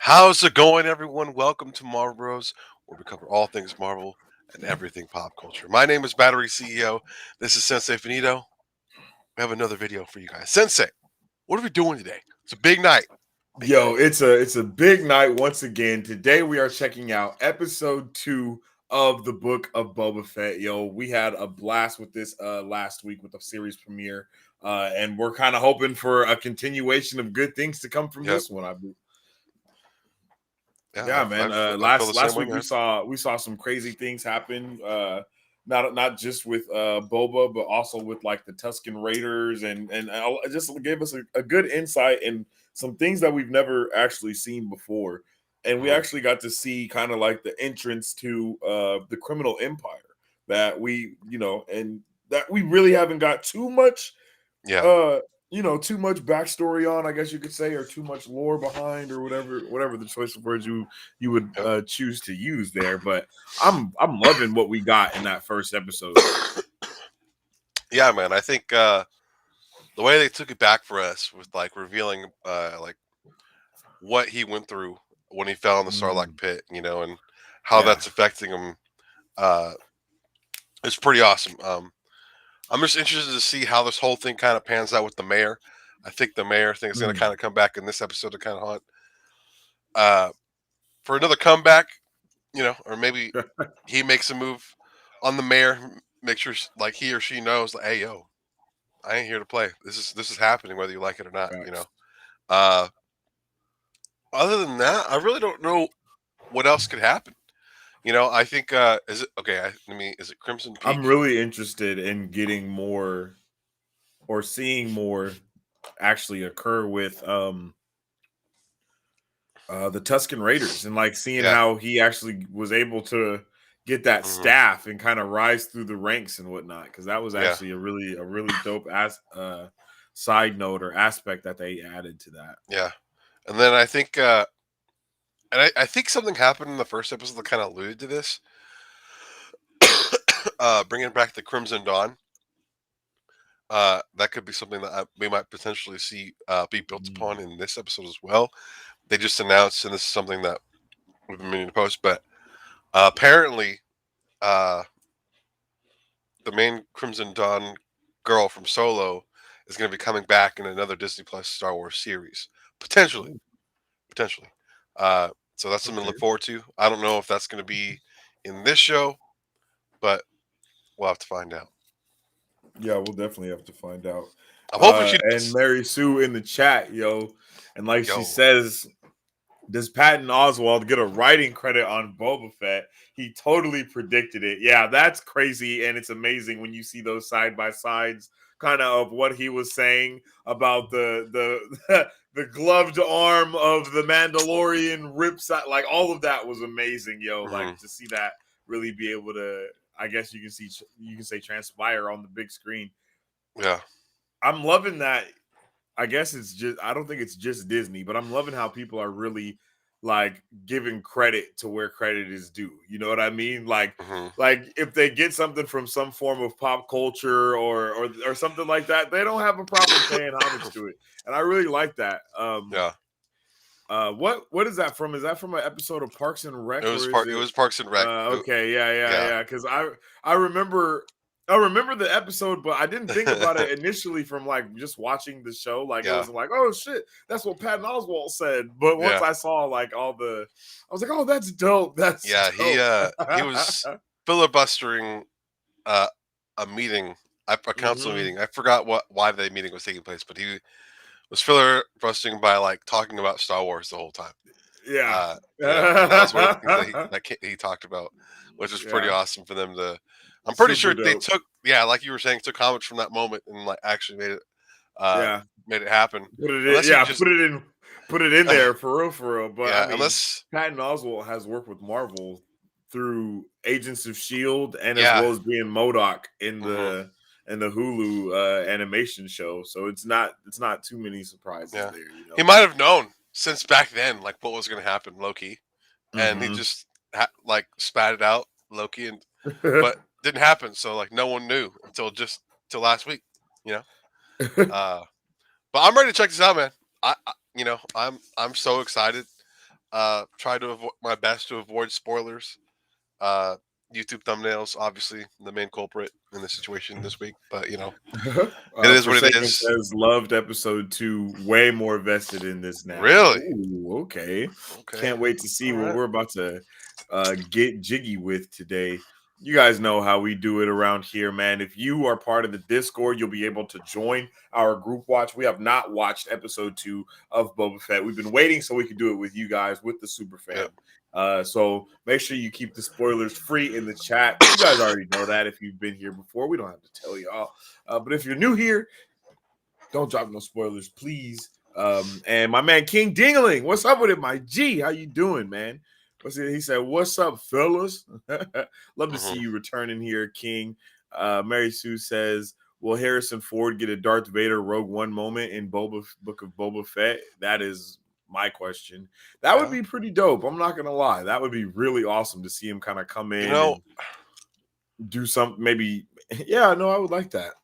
How's it going, everyone? Welcome to Marvel Bros, where we cover all things Marvel and everything pop culture. My name is Battery CEO. This is Sensei Finito. We have another video for you guys. Sensei, what are we doing today? It's a big night. Big night. Yo, it's a big night once again. Today we are checking out episode 2 of the book of Boba Fett. Yo, we had a blast with this last week with the series premiere. And we're kind of hoping for a continuation of good things to come from Yep. this one, I believe. Yeah, Yeah, man. I feel the same Last way, week man. we saw some crazy things happen. Not just with Boba, but also with like the Tusken Raiders, and just gave us a good insight and some things that we've never actually seen before. And we Mhm. actually got to see kind of like the entrance to the criminal empire that and that we really haven't got too much Yeah. uh too much backstory on, I guess you could say, or too much lore behind, or whatever the choice of words you would Yep. choose to use there. But I'm loving what we got in that first episode. Yeah, man. I think the way they took it back for us with like revealing like what he went through when he fell in the Sarlacc Mm, pit, and how yeah. that's affecting him, uh, is pretty awesome. I'm just interested to see how this whole thing kind of pans out with the mayor. I think the mayor thing is going to Mm. kind of come back in this episode to kind of haunt uh, for another comeback, or maybe he makes a move on the mayor, make sure like he or she knows, like, hey, yo, I ain't here to play. This is happening whether you like it or not. Facts. Uh, Other than that, I really don't know what else could happen. I think is it okay? Is it Crimson I'm Peak? really interested in getting more or seeing more actually occur with the Tusken Raiders, and like seeing Yeah. how he actually was able to get that Hmm. staff and kind of rise through the ranks and whatnot. Because that was Yeah. actually a really dope side note or aspect that they added to that. Yeah. And then I think, I think something happened in the first episode that kind of alluded to this. Bringing back the Crimson Dawn. That could be something that we might potentially see be built upon Mm. in this episode as well. They just announced, and this is something that we've been meaning to post, but apparently, uh, the main Crimson Dawn girl from Solo is going to be coming back in another Disney Plus Star Wars series, potentially, Oh, potentially. Uh, so that's something to okay. look forward to. I don't know if that's going to be in this show, but we'll have to find out. Yeah, we'll definitely have to find out. I'm hoping she And does. Mary Sue in the chat, yo, and like she Yo, says, does Patton Oswald get a writing credit on Boba Fett? He totally predicted it. Yeah, that's crazy, and it's amazing when you see those side by sides, kind of what he was saying about the the gloved arm of the Mandalorian rips out. Like all of that was amazing, yo. hmm Like to see that really be able to, I guess you can say transpire on the big screen. yeah, I'm loving that. I guess it's just, I don't think it's just Disney, but I'm loving how people are really like giving credit to where credit is due. You know what I mean? hmm Like if they get something from some form of pop culture or something like that, they don't have a problem paying homage to it. And I really like that. yeah. What is that from? Is that from an episode of Parks and It Rec, was or is part. It it was Parks and Rec. okay, Yeah, yeah. Because I remember the episode, but I didn't think about it initially from like just watching the show. Like it yeah, was like, oh shit, that's what Patton Oswalt said. But once yeah, I saw like I was like, oh, that's dope. That's yeah. dope. He was filibustering uh, a meeting, a council Hmm. meeting. I forgot why the meeting was taking place, but he was filibustering by like talking about Star Wars the whole time. Yeah. And that was one of the things that he talked about, which was pretty Yeah. awesome for them to. I'm pretty Super sure they dope. took, yeah, like you were saying, took homage from that moment and like actually uh, Yeah. made it happen. Put it in, Unless he yeah, just, put it in there for real. But I yeah, mean, unless, Patton Oswalt has worked with Marvel through Agents of Shield and as yeah, well as being Modoc hmm in the Hulu animation show. So it's not too many surprises yeah, there, you he know. might have known since back then, like what was going to happen, low key, and he Hmm. just like spat it out, low key, and but didn't happen. So like no one knew until just till last week, you know. Uh, but I'm ready to check this out, man. I'm so excited. try to avoid my best to avoid spoilers. YouTube thumbnails, obviously, the main culprit in the situation this week. But it is what it Forsaken is. says loved episode 2, way more vested in this now. Really? Ooh, okay. Okay. Can't wait to see All what right. we're about to get jiggy with today. You guys know how we do it around here, man. If you are part of the Discord, you'll be able to join our group watch. We have not watched episode 2 of Boba Fett. We've been waiting so we could do it with you guys, with the super fam. So make sure you keep the spoilers free in the chat. You guys already know that if you've been here before. We don't have to tell y'all. But if you're new here, don't drop no spoilers, please. And my man King Dingling, what's up with it, my G? How you doing, man? He said, "What's up, fellas? Love to see you returning here, King." Mary Sue says, "Will Harrison Ford get a Darth Vader Rogue One moment in Book of Boba Fett?" That is my question. That would be pretty dope. I'm not gonna lie. That would be really awesome to see him kind of come in and do something. Maybe, yeah. No, I would like that.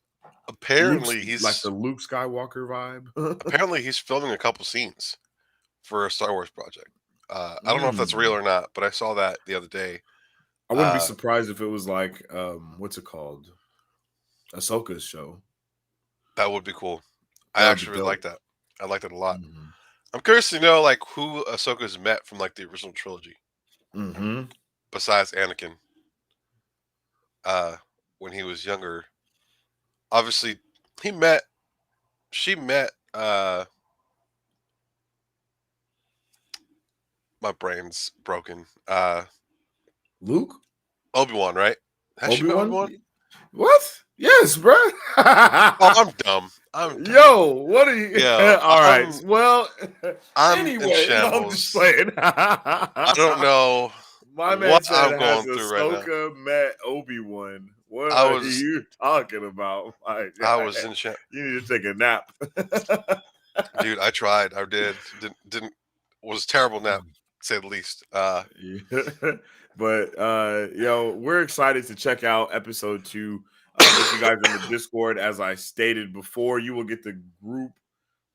Apparently, he's like the Luke Skywalker vibe. Apparently, he's filming a couple scenes for a Star Wars project. I don't know if that's real or not, but I saw that the other day. I wouldn't be surprised if it was like, what's it called? Ahsoka's show. That would be cool. I actually really like that. I liked it a lot. I'm curious to know like who Ahsoka's met from like the original trilogy. Besides Anakin. When he was younger. Obviously, she met my brain's broken. Luke? Obi-Wan, right? Has she met Obi-Wan? What? Yes, bro. I'm dumb. Yo, what are you? Yeah, all right. Well, I'm anyway, in shambles. I'm just playing. I don't know. My man said, "Has Ahsoka met Obi-Wan?" What are you talking about? My I was in shambles. You need to take a nap, dude. I tried. I did. Didn't. Was a terrible nap, to say the least. But we're excited to check out episode 2. If you guys are in the Discord, as I stated before, you will get the group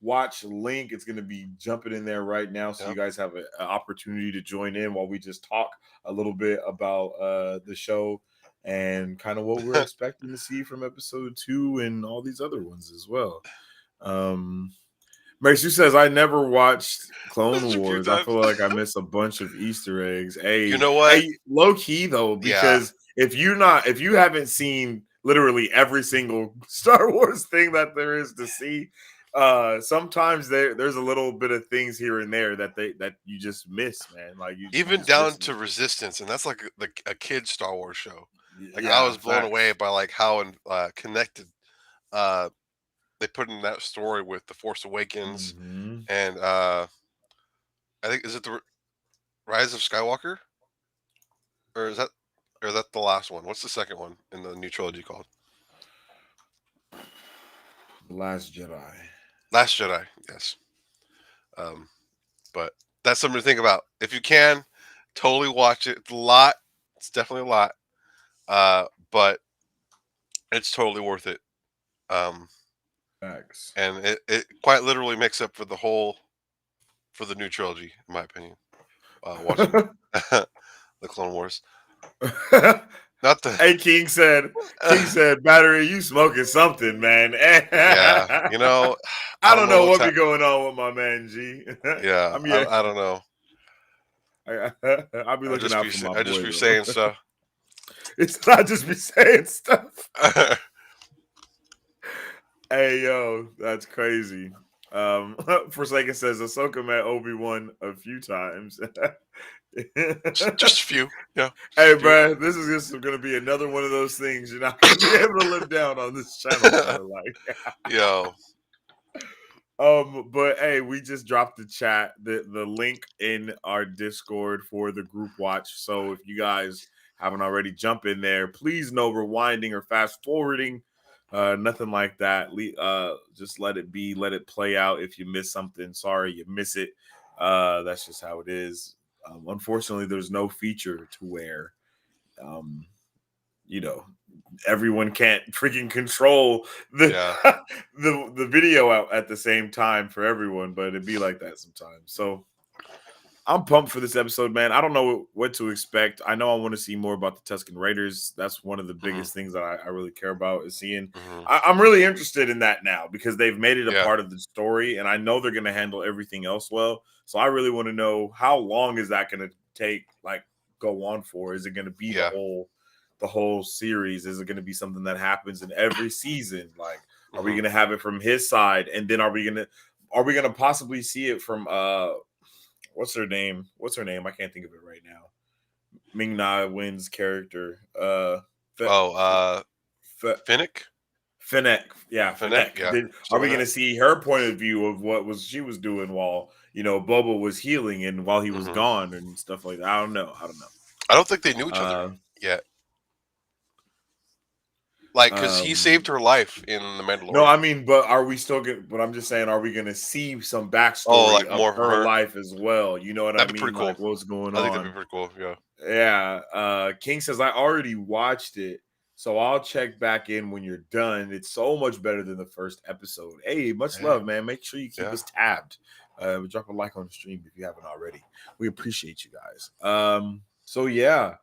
watch link. It's going to be jumping in there right now, so you guys have an opportunity to join in while we just talk a little bit about the show and kind of what we're expecting to see from episode 2 and all these other ones as well. Mary Sue says, "I never watched Clone Wars. I feel like I missed a bunch of Easter eggs." Hey, you know what? Hey, low key though, because if you haven't seen literally every single Star Wars thing that there is to see, sometimes there's a little bit of things here and there that you just miss, man. Like even down to Resistance, and that's like a kid Star Wars show. Like I was blown away by like how connected they put in that story with The Force Awakens and I think is it the Rise of Skywalker, or is that the last one? What's the second one in the new trilogy called? Last Jedi. Last Jedi, yes. But that's something to think about. If you can, totally watch it. It's a lot. It's definitely a lot. But it's totally worth it. Facts. And it quite literally makes up for the new trilogy, in my opinion. Watching the Clone Wars. Not the Hey, King said, "Battery, you smoking something, man." Yeah, I don't know what be going on with my man G. Yeah, I don't know. I'll be looking out for my boy. I just be saying stuff. It's not just be saying stuff. Hey, yo, that's crazy. Forsaken says Ahsoka met Obi-Wan a few times. Just a few. Yeah. Hey, bro, this is just going to be another one of those things you're not going to be able to live down on this channel. Yo. But hey, we just dropped the link in our Discord for the group watch. So if you guys haven't already, jump in there. Please, no rewinding or fast forwarding. Nothing like that. Just let it be. Let it play out. If you miss something, sorry you miss it. That's just how it is. Unfortunately, there's no feature to where, everyone can't freaking control the video out at the same time for everyone, but it'd be like that sometimes. So I'm pumped for this episode, man. I don't know what to expect. I know I want to see more about the Tusken Raiders. That's one of the Hmm. biggest things that I really care about is seeing. Hmm. I'm really interested in that now because they've made it a Yeah. part of the story, and I know they're going to handle everything else well. So I really want to know how long is that going to take, like, go on for? Is it going to be Yeah. the whole series? Is it going to be something that happens in every season? Like, are we Hmm. going to have it from his side, and then are we going to possibly see it from what's her name? What's her name? I can't think of it right now. Ming Na Win's character. Fe- Oh, Fe- Fennec. Fennec. Yeah, Fennec. Fennec. Yeah. Are Something we like gonna that. see her point of view of what was she was doing while Boba was healing and while he was Hmm. gone and stuff like that? I don't know. I don't know. I don't think they knew each other Uh yet. Like, because he saved um her life in the no, Mandalorian. I mean, but are we still good? But I'm just saying, are we gonna see some Oh, backstory like of more from her her. life as well? You know what I That'd be pretty mean? cool. Like what's going I think that'd be on? pretty cool. Yeah. Yeah. King says I already watched it, so I'll check back in when you're done. It's so much better than the first episode. Hey, much Hey. love, man. Make sure you keep Yeah. us tabbed. Drop a like on the stream if you haven't already. We appreciate you guys. So yeah.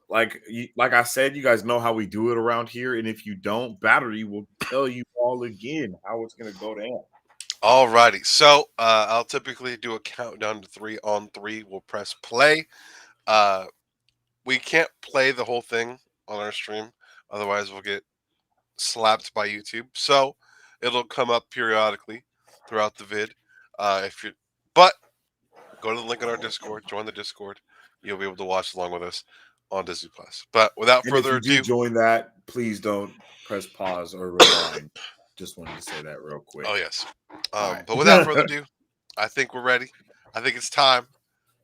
Like I said, you guys know how we do it around here, and if you don't, Battery will tell you all again how it's gonna go down. Alrighty. So I'll typically do a countdown to 3 on 3. We'll press play. Uh, we can't play the whole thing on our stream, otherwise we'll get slapped by YouTube. So it'll come up periodically throughout the vid. If you, but go to the link in our Discord, join the Discord. You'll be able to watch along with us on Disney Plus. But without And if further you do ado, join that, please don't press pause or rewind. Just wanted to say that real oh quick. yes. All But without further right. ado, I think we're ready. I think it's time.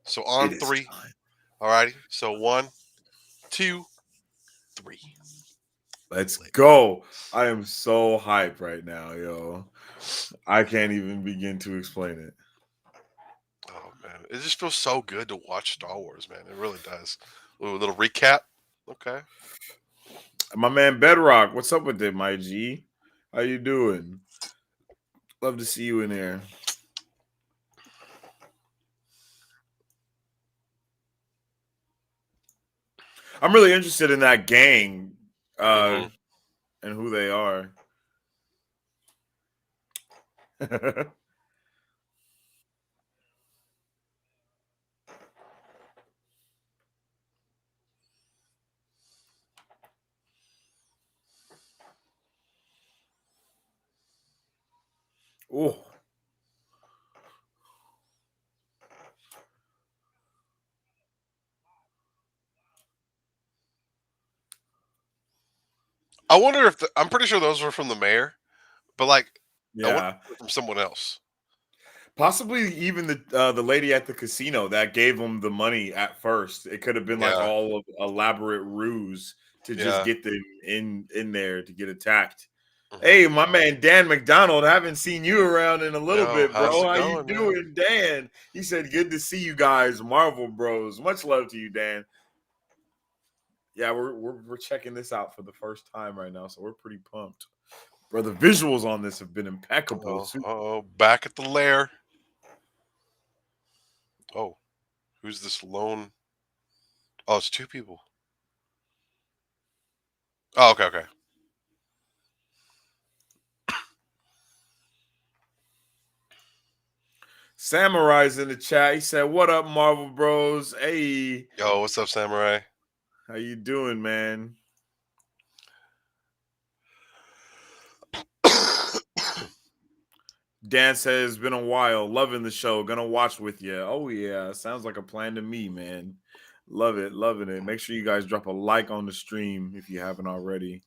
So It on is 3. time. Alrighty. So 1, 2, 3. Let's Play. go. I am so hyped right now, yo. I can't even begin to explain it. Oh man, it just feels so good to watch Star Wars, man. It really does. Ooh, a little recap. Okay. My man Bedrock, what's up with it, my G? How you doing? Love to see you in there. I'm really interested in that gang Mm-hmm. and who they are. Oh, I wonder if I'm pretty sure those were from the mayor, but like, I wonder yeah. if they're from someone else. Possibly even the lady at the casino that gave him the money at first. It could have been like Yeah. all of elaborate ruse to just Yeah. get them in there to get attacked. Hmm. Hey, my man Dan McDonald, haven't seen you around in a little Yo, bit, how's bro. it How you going, man? doing, Dan? He said, "Good to see you guys, Marvel Bros." Much love to you, Dan. Yeah, we're checking this out for the first time right now, so we're pretty pumped. Bro, the visuals on this have been impeccable. Oh, back at the lair. Oh, who's this lone? Oh, it's 2 people. Oh, okay, okay. Samurai's in the chat. He said, "What up, Marvel Bros? Hey, Yo, what's up, Samurai? how you doing, man?" Dan says, "Been a while. Loving the show. Gonna watch with you." Oh yeah, sounds like a plan to me, man. Love it, loving it. Make sure you guys drop a like on the stream if you haven't already.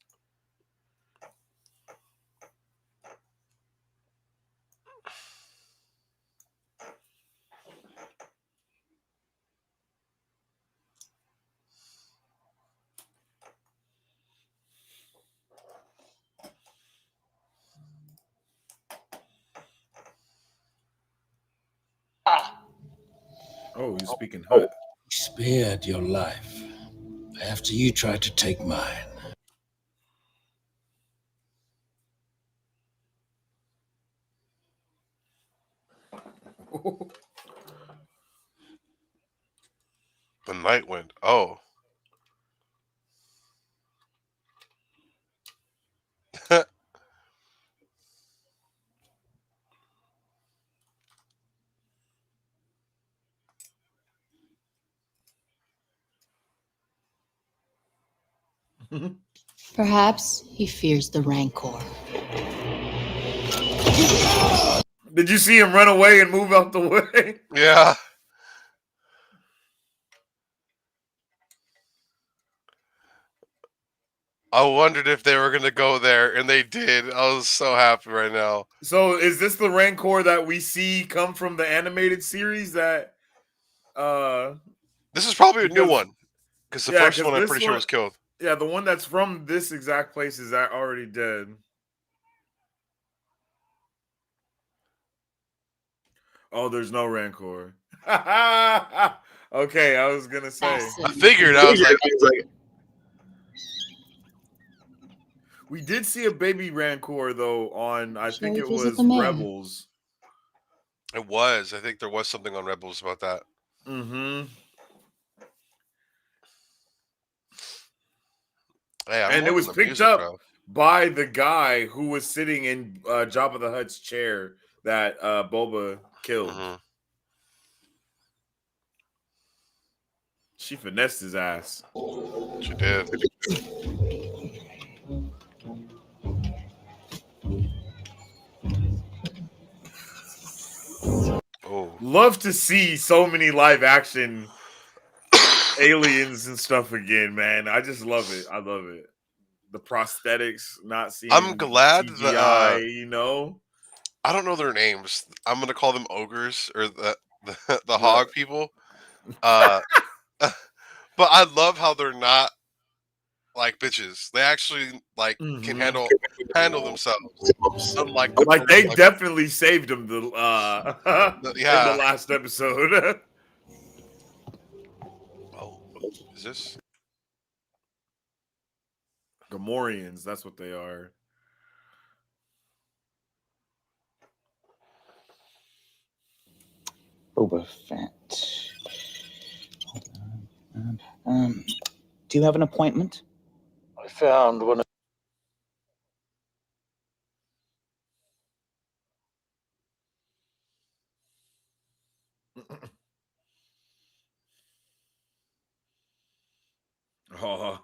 Oh, he's speaking Hut. Spared your life after you tried to take mine. The Night Wind. Oh. Perhaps he fears the Rancor. Did you see him run away and move out the way? Yeah. I wondered if they were going to go there, and they did. I was so happy right now. So is this the Rancor that we see come from the animated series that This is probably a new because- one. Because the Yeah, first 'cause one I'm this pretty sure one- was killed. yeah, the one that's from this exact place is already dead. Oh, there's no Rancor. Okay, I was gonna say. I figured. I was like, We did see a baby Rancor though on I Shall think we it visit was the man? Rebels. it was. I think there was something on Rebels about that. Mm-hmm. Hey, I'm And it was loving the picked music, up bro. by the guy who was sitting in Jabba the Hutt's chair that Boba killed. Mhm. She finessed his ass. She did. Oh. Love to see so many live action aliens and stuff again, man. I just love it. I love it. The prosthetics, not seeing I'm glad CGI, the you know. I don't know their names. I'm gonna call them ogres or the hog people. But I love how they're not like bitches. They actually like can Mhm. handle themselves. Unlike the Like they like, definitely saved him in yeah. the last episode. Oh, is this? Gamorreans, that's what they are. Boba Fett. Do you have an appointment? I found one of Oh.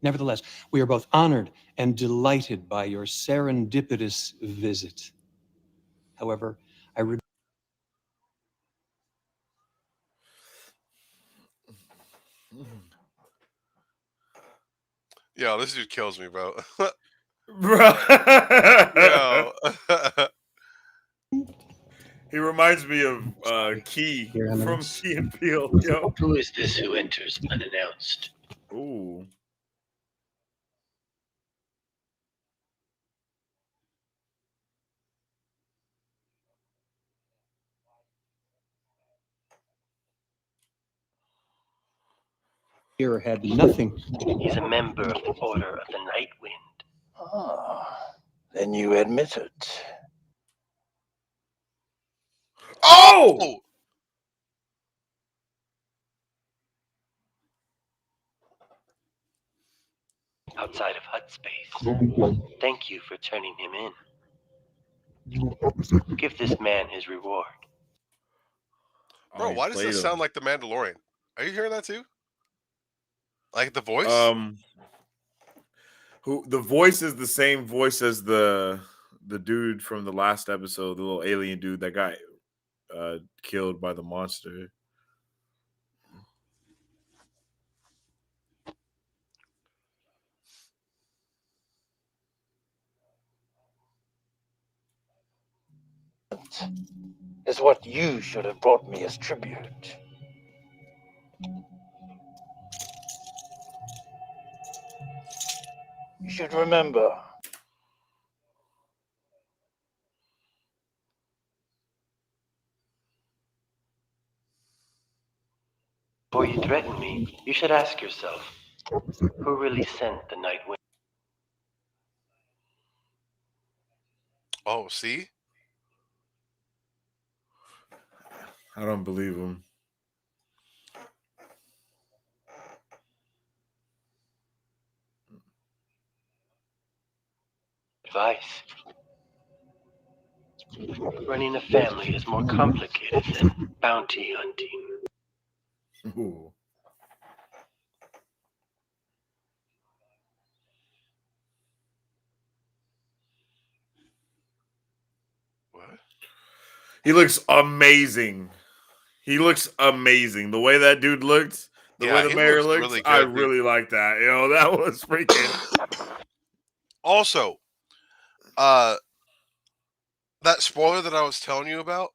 Nevertheless, we are both honored and delighted by your serendipitous visit. However, I Yo, this dude kills me, bro. Bro. Yo. He reminds me of Key Your from Eminence. Key and Peele. Yo. who is this who enters unannounced? Ooh. here had nothing. He's a member of the Order of the Night Wind. Ah, then you admit it. Oh! Outside of Hutt space. Thank you for turning him in. Give this man his reward. Bro, he why does played this him. sound like the Mandalorian? Are you hearing that too? Like the voice? Who the voice is the same voice as the dude from the last episode, the little alien dude that got killed by the monster. Is what you should have brought me as tribute. You should remember. Before you threaten me, you should ask yourself, who really sent the Night Wind? Oh, see? I don't believe him. Advice. Running a family is more complicated than bounty hunting. Ooh. What? He looks amazing. He looks amazing. The way that dude looked, the way Yeah, the he mayor looks looked, really I good, dude. really like that. You know, that was freaking. Also, that spoiler that I was telling you about,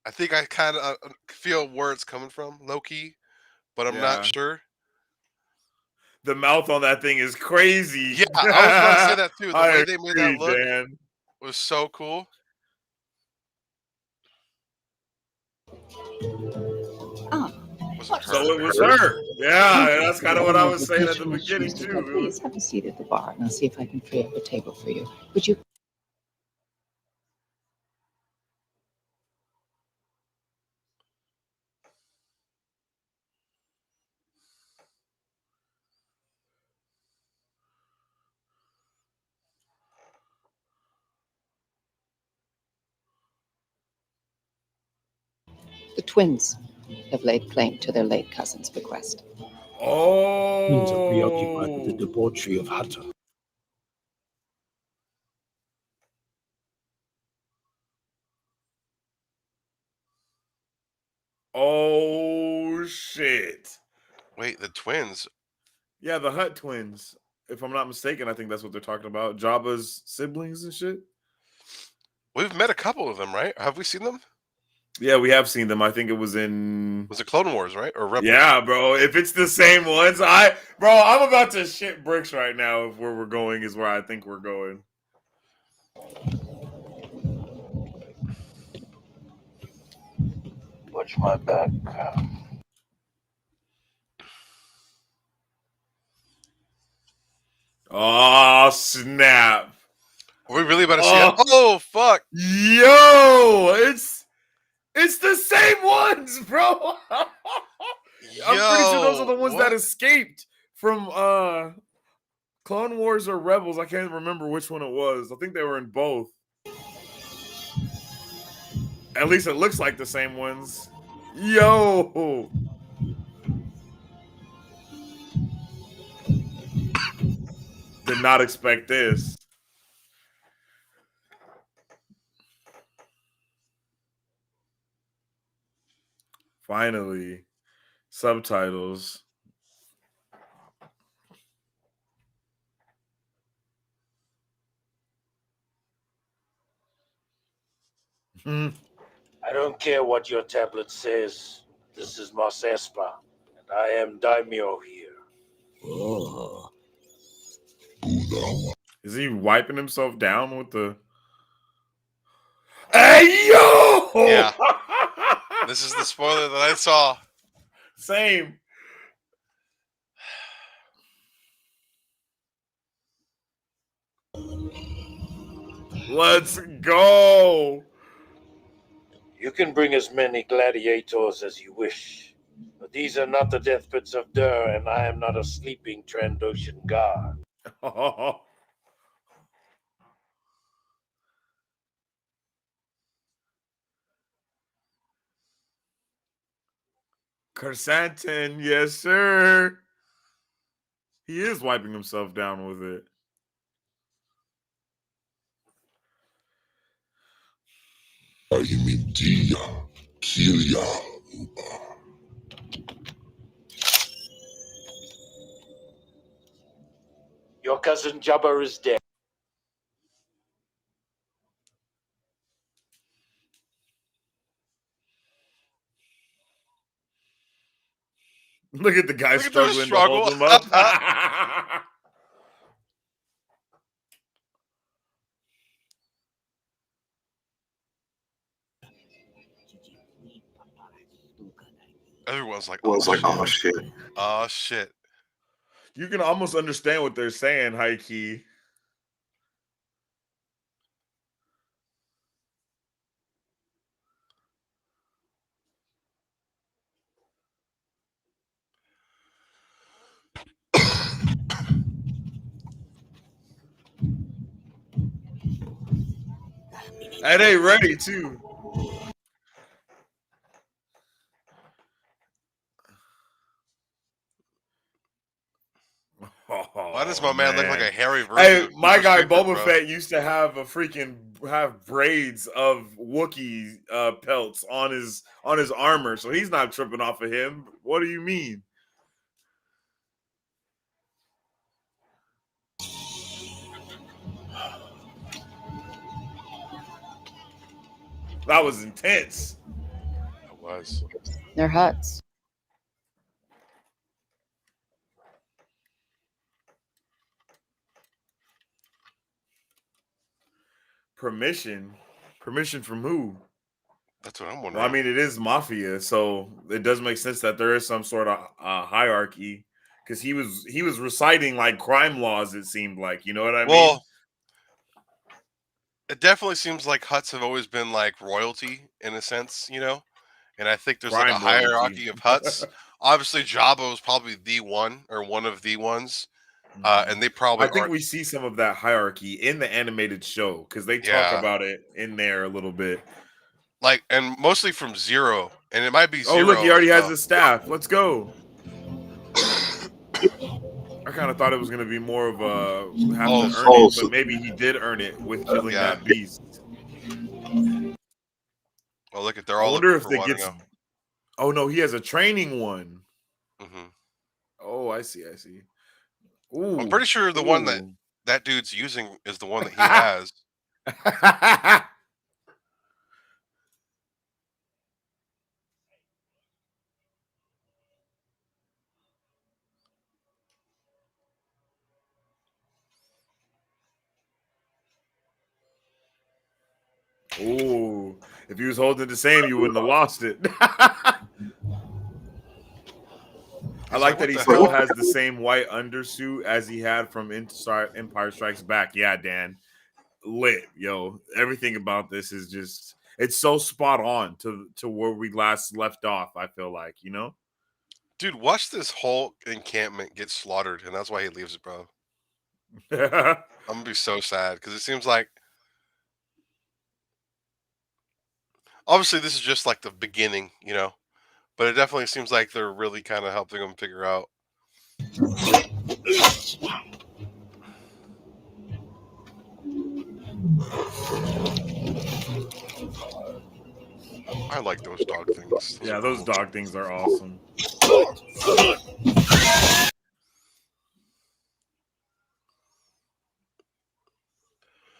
I think I kind of feel where it's coming from, low-key, but I'm not Yeah. sure. The mouth on that thing is crazy. Yeah, I was about to say that too. The I way they made that agree, look Dan. was so cool. Ah, Was it So her? it was her. Yeah, that's kind of what I was the saying at the kitchen beginning shoes, too. Please have a seat at the bar, and I'll see if I can free up a table for you. Would you? The twins have laid claim to their late cousin's bequest. Twins are preoccupied with the Oh. debauchery of Hutta. Oh shit. Wait, the twins. Yeah, the Hutt twins. If I'm not mistaken, I think that's what they're talking about. Jabba's siblings and shit. We've met a couple of them, right? Have we seen them? Yeah, we have seen them. I think it was in. Was it Clone Wars, right? Or Rebels? Yeah, bro. If it's the same ones, bro, I'm about to shit bricks right now. If where we're going is where I think we're going. Watch my back. Oh snap! Are we really about to see it? Oh. Oh, fuck. Yo, it's the same ones, bro. I'm pretty sure those are the ones that what? escaped from Clone Wars or Rebels. I can't remember which one it was. I think they were in both. At least it looks like the same ones. Yo. Did not expect this. Finally, subtitles. I don't care what your tablet says. This is Mos Espa, and I am Daimyo here. Oh. Is he wiping himself down with the? Hey yo! Yeah. This is the spoiler that I saw. Same. Let's go. You can bring as many gladiators as you wish, but these are not the deathbeds of Dur, and I am not a sleeping Trandoshan guard. Chrysanthemum, yes, sir. He is wiping himself down with it. Your cousin Jabba is dead. Look at the guy Look at the struggling to hold struggle. him up. Everyone's like, oh shit. oh, shit. You can almost understand what they're saying, high key. And they ready too. Why does my man look like a hairy version Hey, of my Super guy Scraper, Boba bro? Fett used to have have braids of Wookiee pelts on his armor, so he's not tripping off of him. What do you mean? That was intense. It was. They're huts. Permission from who? That's what I'm Well, wondering. I mean, it is mafia, so it does make sense that there is some sort of hierarchy. Because he was reciting like crime laws. It seemed like, you know what I mean? Well, it definitely seems like Hutts have always been like royalty in a sense, you know. And I think there's like a Crime royalty. hierarchy of Hutts. Obviously, Jabba was probably the one or one of the ones, and they probably I think aren't. we see some of that hierarchy in the animated show because they talk Yeah. about it in there a little bit. Like, and mostly from Zero, and it might be Oh, Zero. look, he already as has well. his staff. Let's go. I kind of thought it was going to be more of a have to earn it, but maybe he did earn it with killing Yeah. that beast. Oh, look at they're I all wonder looking if for they one get. now. Oh no, he has a training one. Mm-hmm. Oh, I see. Ooh, I'm pretty sure the one ooh. that dude's using is the one that he has. Ooh, if he was holding the same, you wouldn't have lost it. I He's like what that he the still hell? has the same white undersuit as he had from Empire Strikes Back. Yeah, Dan, lit, yo. Everything about this is just it's so spot on to where we last left off. I feel like, you know. Dude, watch this whole encampment get slaughtered, and that's why he leaves it, bro. Yeah, I'm gonna be so sad because it seems like obviously this is just like the beginning, you know, but it definitely seems like they're really kind of helping them figure out. I like those dog things. Those are those cool. dog things are awesome.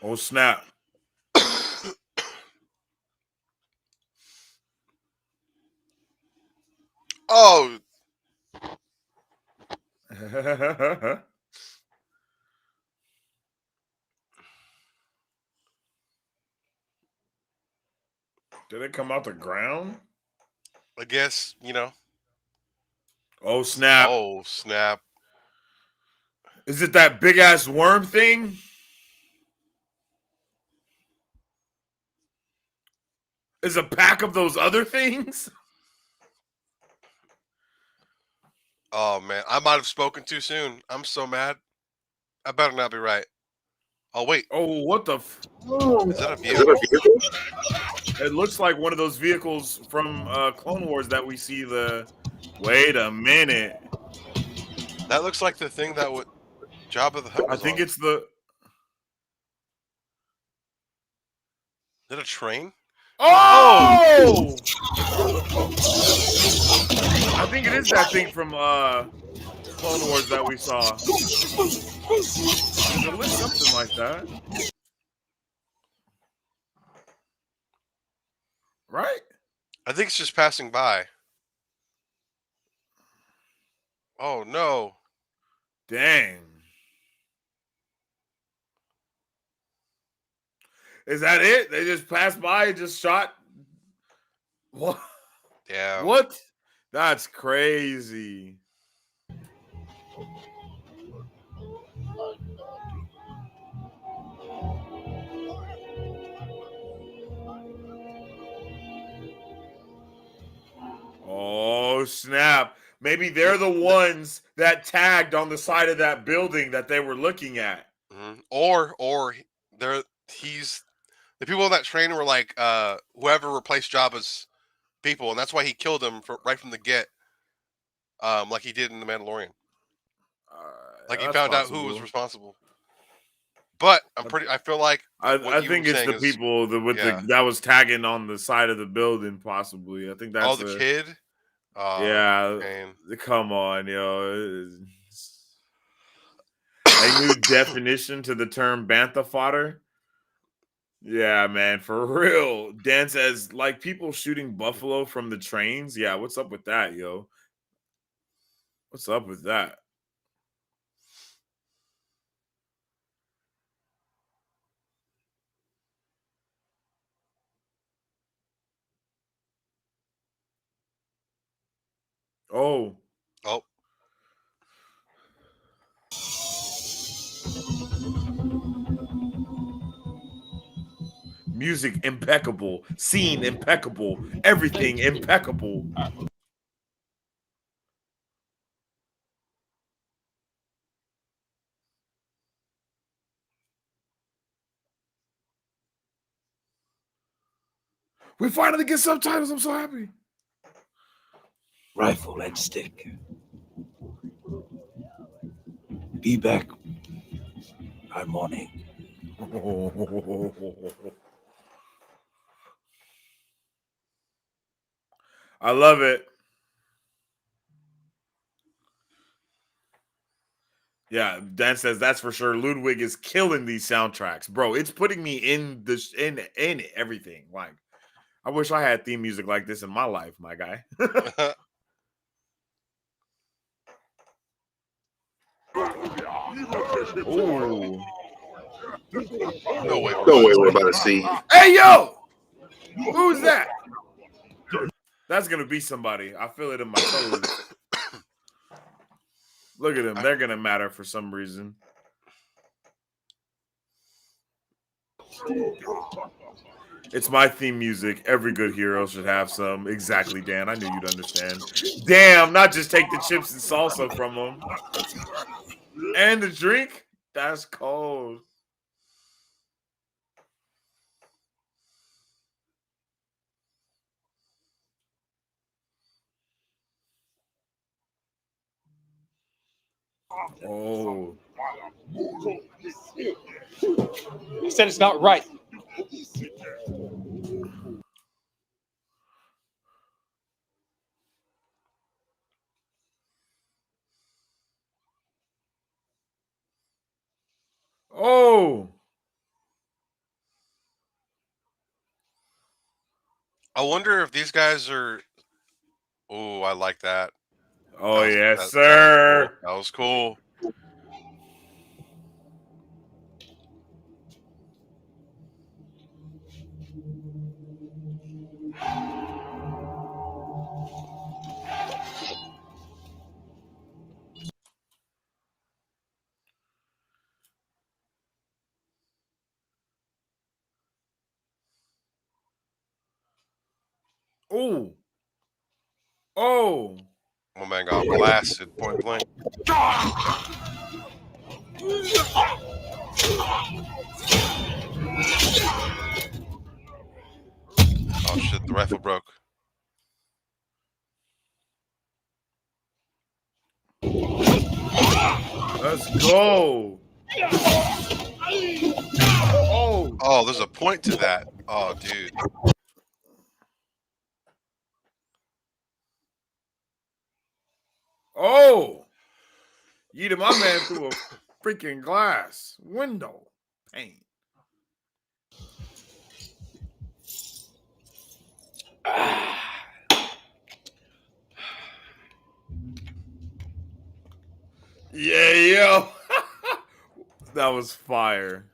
Oh snap! Oh, Did it come out the ground? I guess, you know. Oh snap! Oh, snap. Is it that big ass worm thing? Is a pack of those other things? Oh, man. I might have spoken too soon. I'm so mad. I better not be right. Oh, wait. Oh, what the? Is that a vehicle? It looks like one of those vehicles from Clone Wars that we see. Wait a minute. That looks like the thing that would Jabba the Hutt I was think on. it's the. Is it a train? Oh! I think it is that thing from Clone Wars that we saw. It looks something like that, right? I think it's just passing by. Oh, no. Dang. Is that it? They just passed by and just shot. What? Yeah. What? That's crazy. Oh, snap. Maybe they're the ones that tagged on the side of that building that they were looking at. Mm-hmm. Or they're he's The people on that train were like whoever replaced Jabba's people, and that's why he killed them right from the get, like he did in The Mandalorian. Like he found out who was responsible. But I feel like I think it's the people that was tagging on the side of the building, possibly. I think that's the kid. Yeah, man. Come on, yo. A new definition to the term bantha fodder. Yeah, man, for real. Dan says, like people shooting buffalo from the trains. Yeah, what's up with that, yo? What's up with that? Oh. Music impeccable, scene impeccable, everything impeccable. We finally get subtitles. I'm so happy. Rifle and stick. Be back by morning. I love it. Yeah, Dan says that's for sure. Ludwig is killing these soundtracks, bro. It's putting me in this in everything. Like, I wish I had theme music like this in my life, my guy. Ooh. No way we're about to see. Hey, yo! Who's that? That's going to be somebody. I feel it in my toes. Look at them. They're going to matter for some reason. It's my theme music. Every good hero should have some. Exactly, Dan. I knew you'd understand. Damn, not just take the chips and salsa from them. And the drink? That's cold. Oh. I said it's not right. Oh. I wonder if these guys are. Oh, I like that. Oh, yes, sir. That was cool. Oh. Oh. Oh man, got blasted point blank. Oh shit, the rifle broke. Let's go. Oh, there's a point to that. Oh, dude. Oh. Yeeted my man through a freaking glass window. Pain. Yeah, yo. That was fire.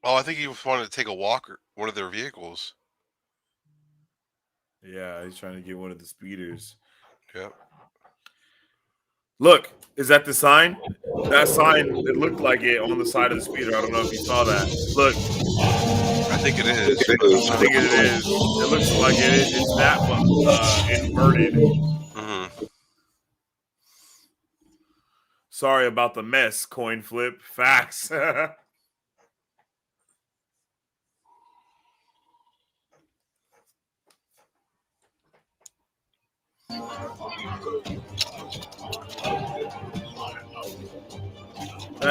Oh, I think he was wanted to take a walk or one of their vehicles. Yeah, he's trying to get one of the speeders. Yep. Look, is that the sign? That sign, it looked like it on the side of the speeder. I don't know if you saw that. Look. I think it is. I think it is. It looks like it is. It's that inverted. Mm-hmm. Sorry about the mess, coin flip. Facts. That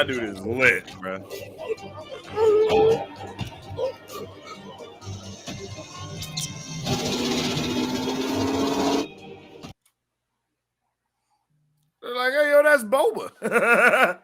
dude is lit, bro. They're like, hey, yo, that's Boba.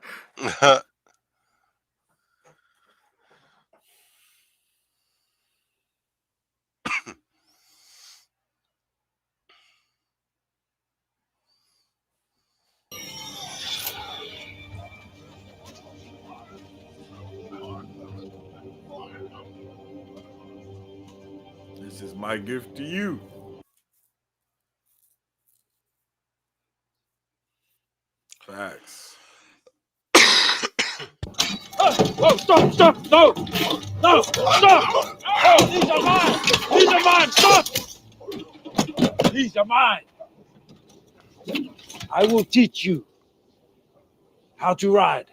This is my gift to you. Facts. Whoa, stop! No! No! Stop! Oh, these are mine! These are mine! Stop! These are mine! I will teach you how to ride.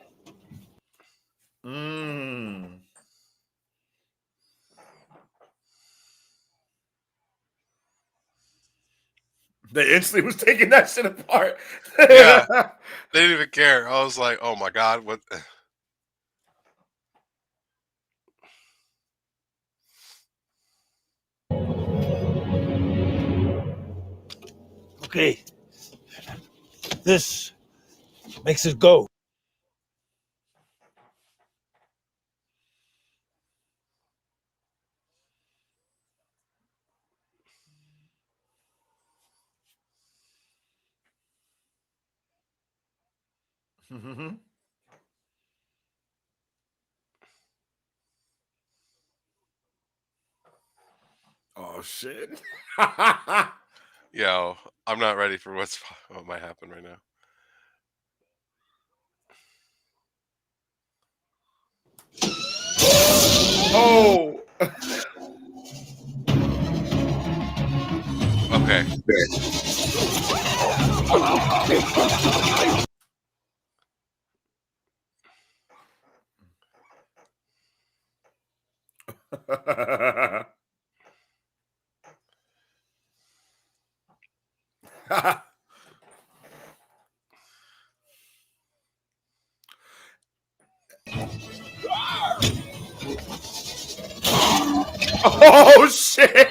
They instantly was taking that shit apart. Yeah. They didn't even care. I was like, oh my God, what? Okay. This makes it go. Oh shit. Yo, I'm not ready for what might happen right now. Oh. Okay. Oh shit.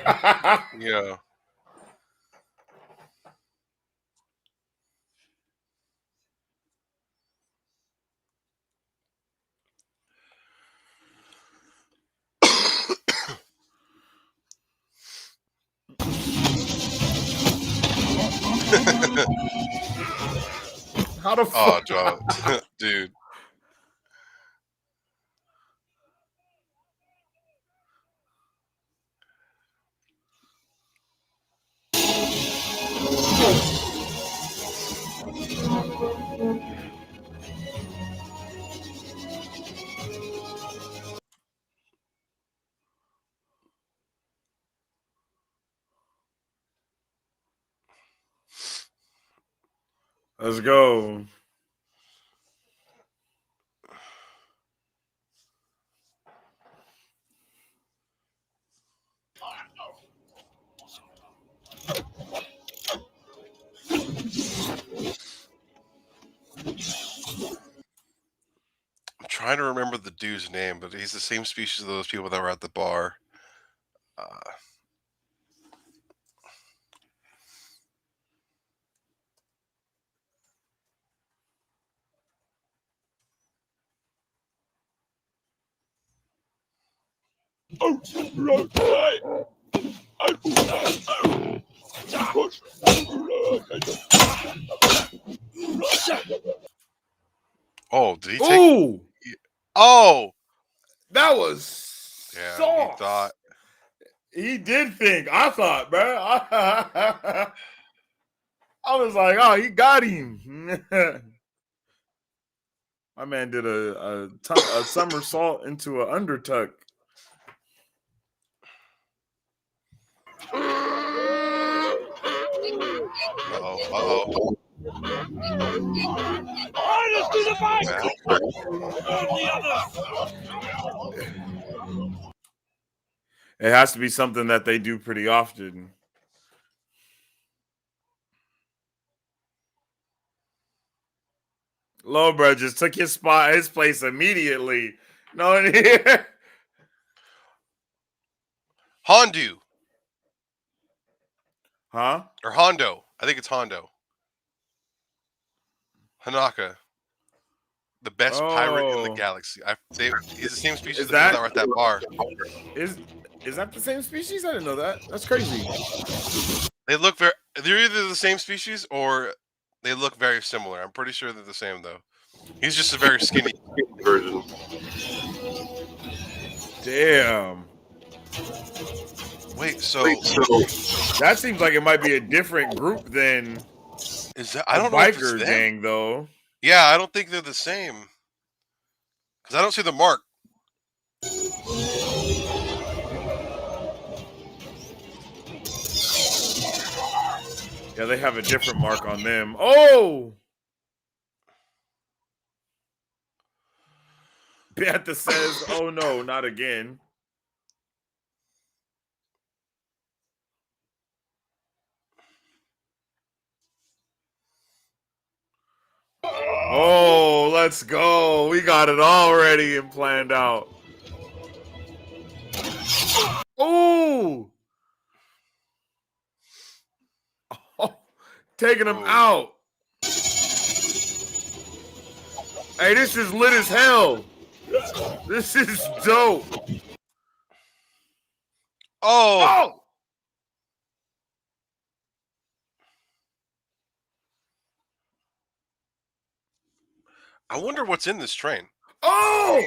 Yeah. How the Oh, fuck? Joe, dude. Let's go. I'm trying to remember the dude's name, but he's the same species of those people that were at the bar. Oh, did he take? Ooh, Oh, that was yeah. He sauce. thought. He did think. I thought, bro. I was like, oh, he got him. My man did a somersault into an undertuck. Uh-oh. Uh-oh. To the back! Wow. On the others! It has to be something that they do pretty often. Lowbro just took his place immediately. No one here. Hondu Huh? or Hondo. I think it's Hondo. Hanaka, the best pirate in the galaxy. He's the same species Is that people that- that were at that bar. Is that the same species? I didn't know that. That's crazy. They look very. They're either the same species or they look very similar. I'm pretty sure they're the same though. He's just a very skinny version. Damn. Wait, so That seems like it might be a different group than is that? I don't the know if it's biker them. gang, though. Yeah, I don't think they're the same. Because I don't see the mark. Yeah, they have a different mark on them. Oh! Bantha says, oh no, not again. Oh, let's go. We got it all ready and planned out. Ooh! Oh, taking him out. Hey, this is lit as hell. This is dope. Oh! I wonder what's in this train. Oh!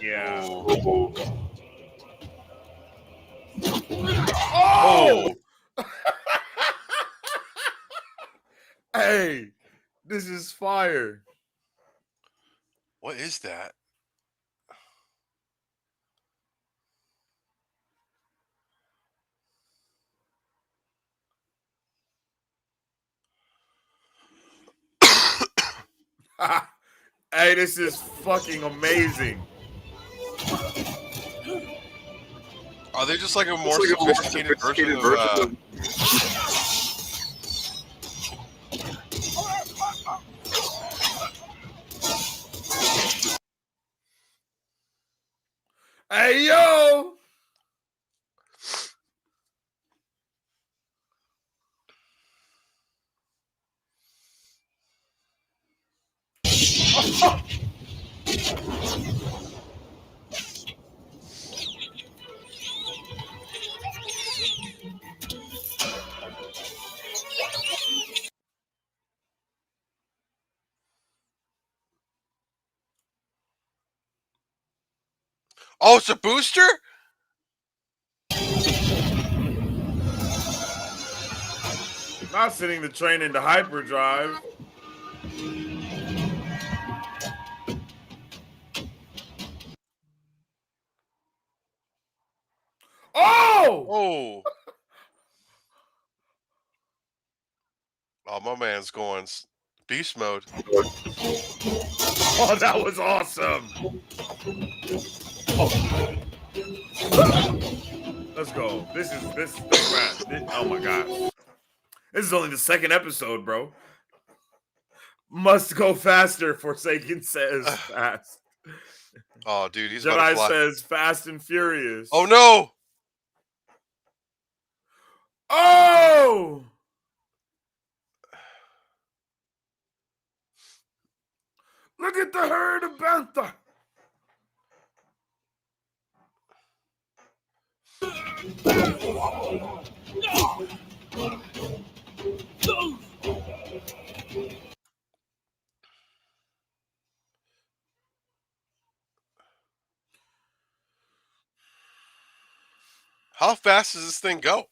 Yeah. Oh! Hey, this is fire. What is that? Hey, this is fucking amazing. Are they just like a more sophisticated version of Hey, yo! Oh, it's a booster? Not sending the train into hyperdrive. Oh! Oh! Oh, my man's going beast mode. Oh, that was awesome. Oh. Let's go. This is rad. Oh my gosh. This is only the second episode, bro. Must go faster, Forsaken says fast. Oh, dude, he's about to Jedi fly. says fast and furious. Oh, no! Oh! Look at the herd of Bantha. How fast does this thing go?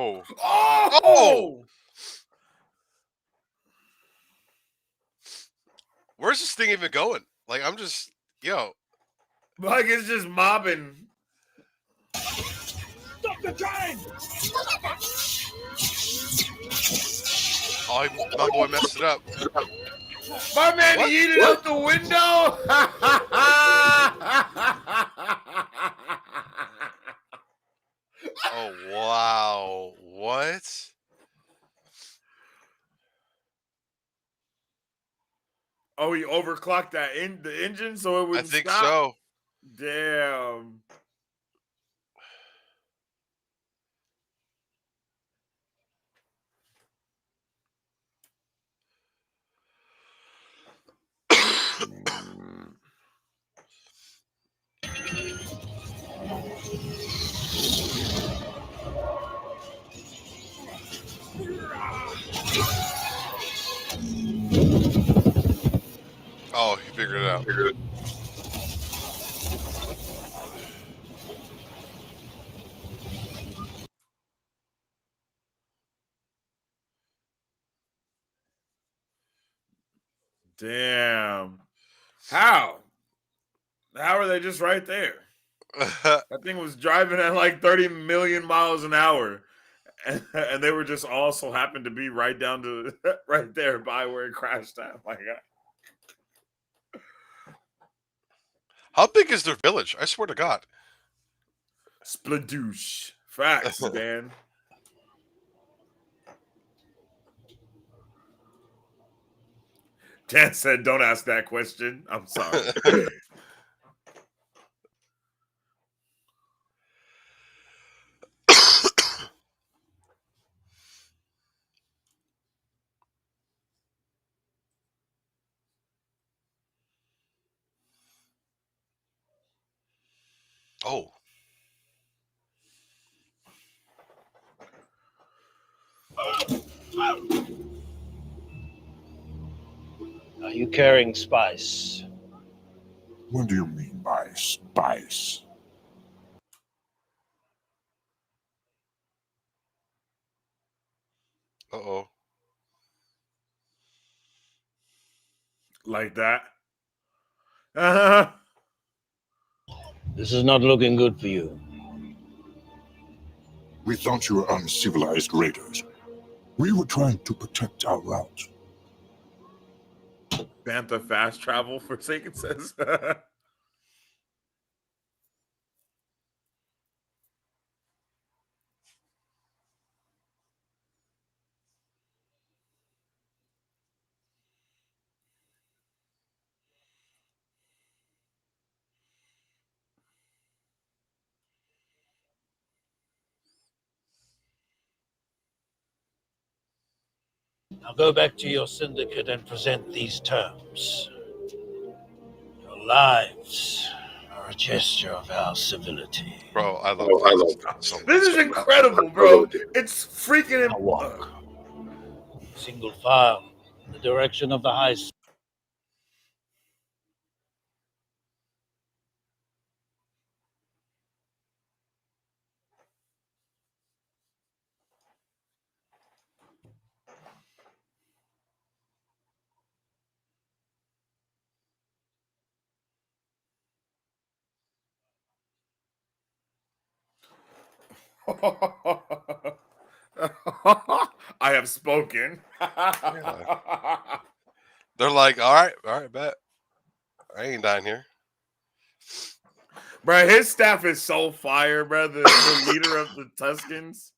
Oh. Oh! Where's this thing even going? Like, I'm just, yo. Like it's just mobbing. Stop the train! Oh, my boy messed it up. My man What? yeeted out the window. Oh, wow. What? Oh, he overclocked the engine so it I wouldn't think stop. so. Damn. Oh, he figured it out. Damn. How? How are they just right there? That thing was driving at like 30 million miles an hour. And they were just also happened to be right down to right there by where it crashed at. My God. How big is their village? I swear to God. Spladoosh. Facts, Dan. Dan said, don't ask that question. I'm sorry. Oh. Are you carrying spice? What do you mean by spice? Uh-oh. Like that. Uh-huh. This is not looking good for you. We thought you were uncivilized raiders. We were trying to protect our route. Bantha fast travel, Forsaken says. Now go back to your syndicate and present these terms. Your lives are a gesture of our civility. Bro, I love this. So This is much. incredible, bro. It's freaking. Now walk. Single file in the direction of the high. I have spoken. They're like, all right, bet. I ain't dying here. Bro, his staff is so fire, bro. The leader of the Tuscans.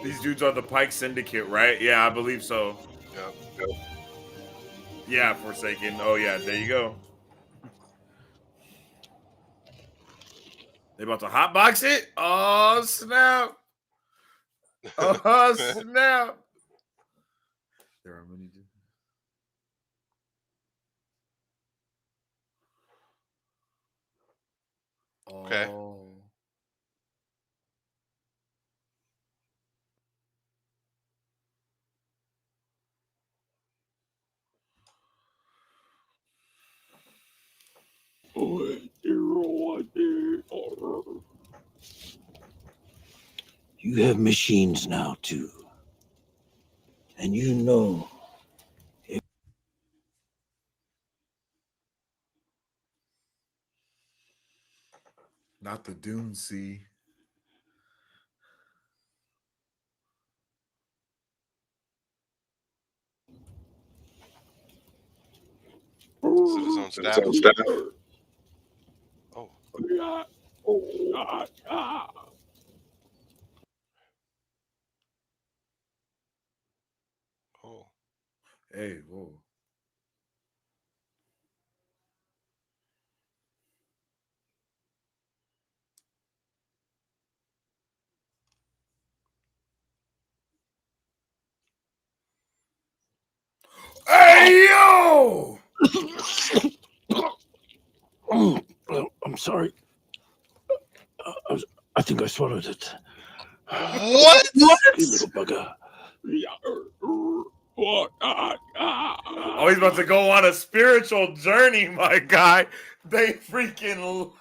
These dudes are the Pike Syndicate, right? Yeah, I believe so. Yep. Yeah, Forsaken. Oh, yeah, there you go. They about to hotbox it? Oh, snap. Oh, snap. There are many. Okay. Oh. You have machines now, too. And you know. Not the Dune Sea. Is it his own staff? Oh. Oh. Hey, whoa. Hey, yo! I'm sorry. I think I swallowed it. What? You little bugger. Oh, he's about to go on a spiritual journey, my guy. They freaking...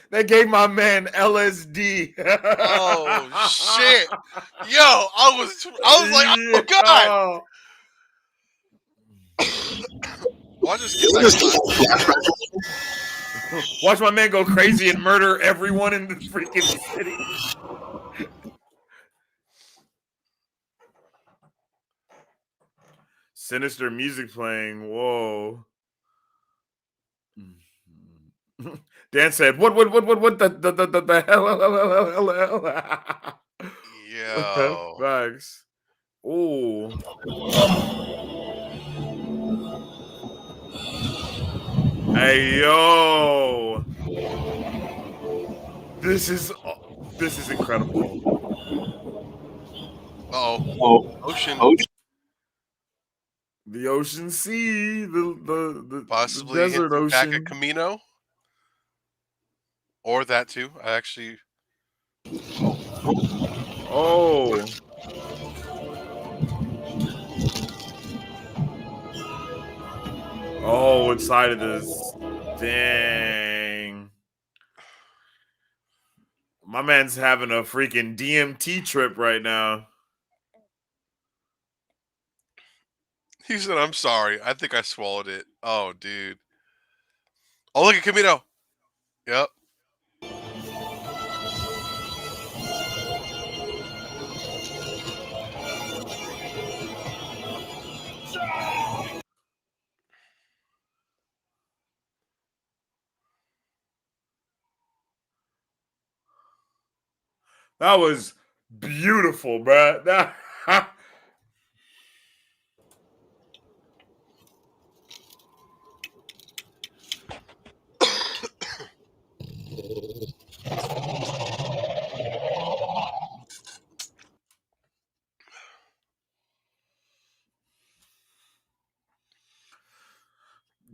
They gave my man LSD. Oh, shit. Yo, I was like, oh, God. Watch this get Watch my man go crazy and murder everyone in the freaking city. Sinister music playing. Whoa. Dan said, "What the hell?" Yo. Thanks. Ooh. Hey, yo. This is incredible. Uh-oh. Ocean. The ocean sea, the Possibly the desert hinting back ocean. at Camino. Or that too. I actually. Oh. Oh, inside of this. Dang. My man's having a freaking DMT trip right now. He said, I'm sorry. I think I swallowed it. Oh, dude. Oh, look at Camino. Yep. That was beautiful, bruh. That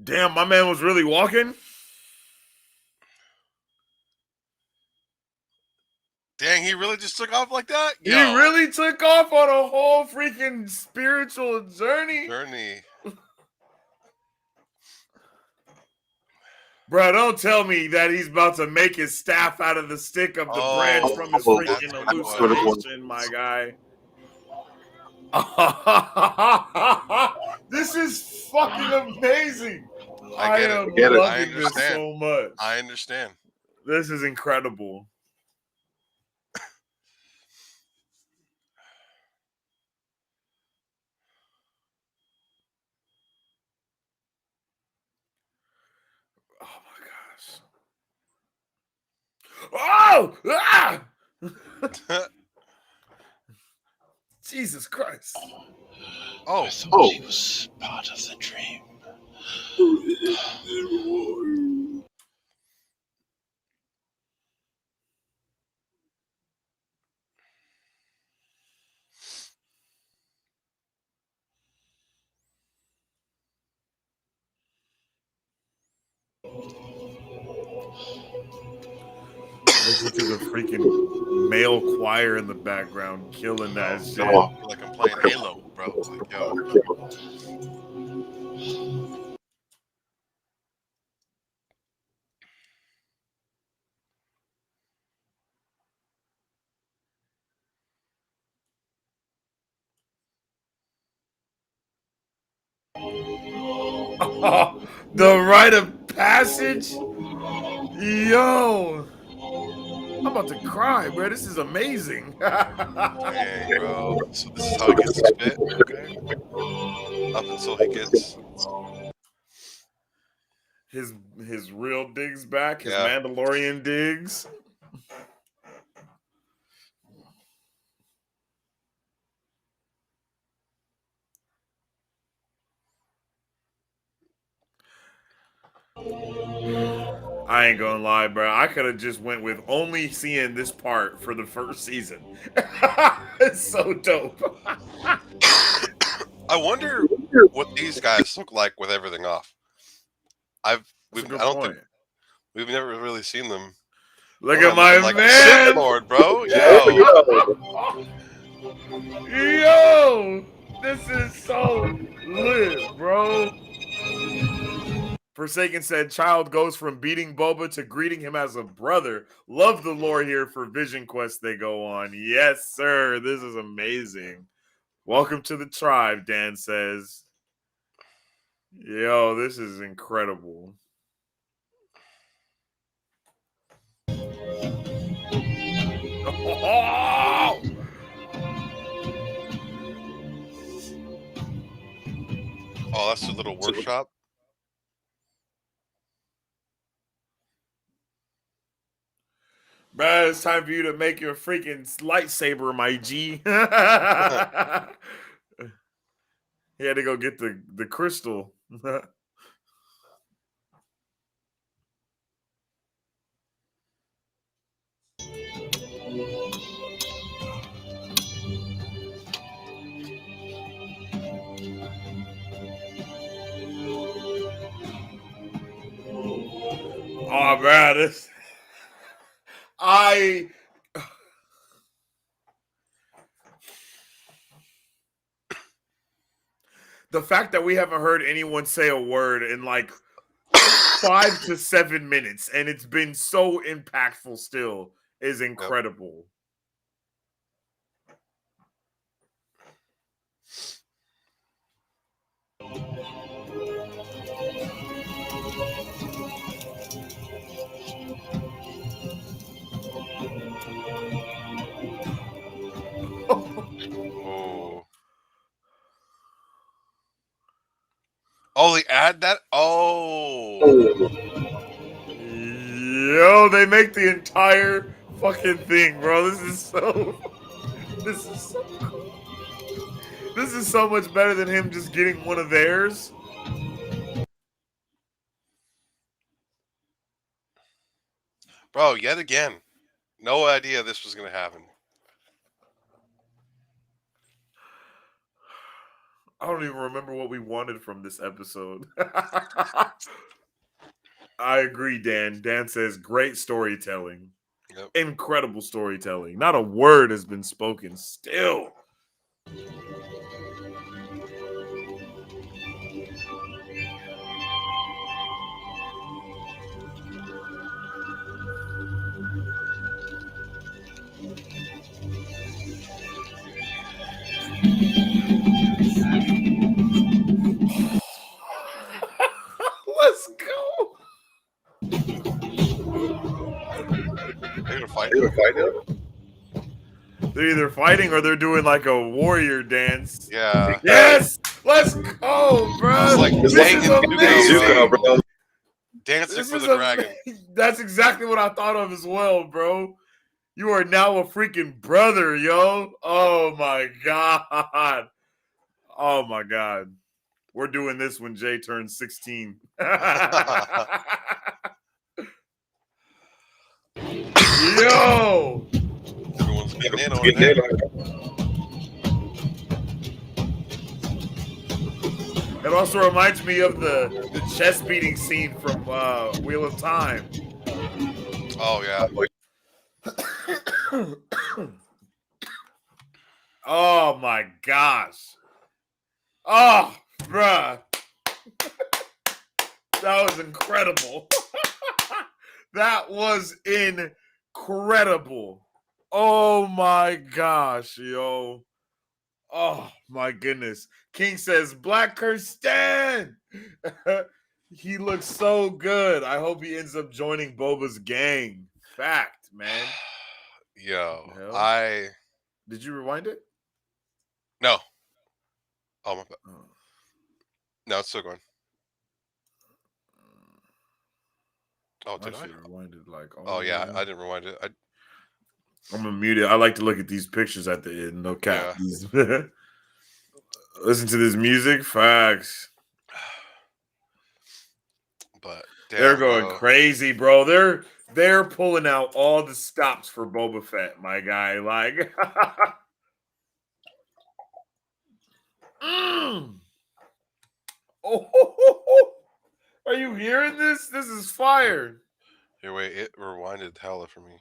damn, my man was really walking. Dang, he really just took off like that? He really took off on a whole freaking spiritual journey. Bro, don't tell me that he's about to make his staff out of the stick of the branch from his freaking hallucination, my guy. This is fucking amazing. I am loving this so much. I understand. This is incredible. Oh my gosh. Oh! Ah! Jesus Christ. Oh. I thought he was part of the dream. Listen to the freaking male choir in the background killing that shit. Like I'm playing Halo, bro. Like, yo. The rite of passage? Yo. I'm about to cry, bro. This is amazing. Dang, bro. So this is how he gets his fit? Okay. Up until he gets... his real digs back, his Yeah. Mandalorian digs. I ain't gonna lie, bro. I could have just went with only seeing this part for the first season. It's so dope. I wonder what these guys look like with everything off. That's a I good don't point. think we've never really seen them. Look Oh, at my like man. a Sith Lord, bro. Yo. Yo, this is so lit, bro. Forsaken said, "Child goes from beating Boba to greeting him as a brother. Love the lore here for Vision Quest they go on. Yes, sir. This is amazing. Welcome to the tribe," Dan says. Yo, this is incredible. Oh! Oh, that's a little workshop. Bruh, it's time for you to make your freaking lightsaber, my G. He had to go get the crystal. Oh, man, this the fact that we haven't heard anyone say a word in like 5 to 7 minutes and it's been so impactful still is incredible. Oh. Oh, they add that? Oh. Yo, they make the entire fucking thing, bro. This is so cool. This is so much better than him just getting one of theirs. Bro, yet again. No idea this was going to happen. I don't even remember what we wanted from this episode. I agree, Dan. Dan says great storytelling. Yep. Incredible storytelling. Not a word has been spoken still. Let's go. They're gonna fight. They're either fighting or they're doing like a warrior dance. Yeah. Yes, let's go, bro. It's like This Dang is and amazing. bro. Dancing This for is the dragon. That's exactly what I thought of as well, bro. You are now a freaking brother, yo. Oh my god. Oh my god. We're doing this when Jay turns 16. Yo! Everyone's getting in on it. It also reminds me of the chest beating scene from Wheel of Time. Oh, yeah. Oh my gosh. Oh, bruh. That was incredible. That was incredible. Oh my gosh, yo. Oh my goodness. King says, Black Kirsten. He looks so good. I hope he ends up joining Boba's gang. Fact, man. Yo, What the hell? I Did you rewind it? no. Oh my bad. Oh. No, it's still going. Oh, I did I? should have rewinded like all Oh the yeah, way. I didn't rewind it. I'm gonna mute it. I like to look at these pictures at the end. No cap. Yeah. These listen to this music. Facts. But They're damn, going bro. crazy, bro. They're pulling out all the stops for Boba Fett, my guy. Like, oh, are you hearing this? This is fire. Here, wait, it rewinded hella for me.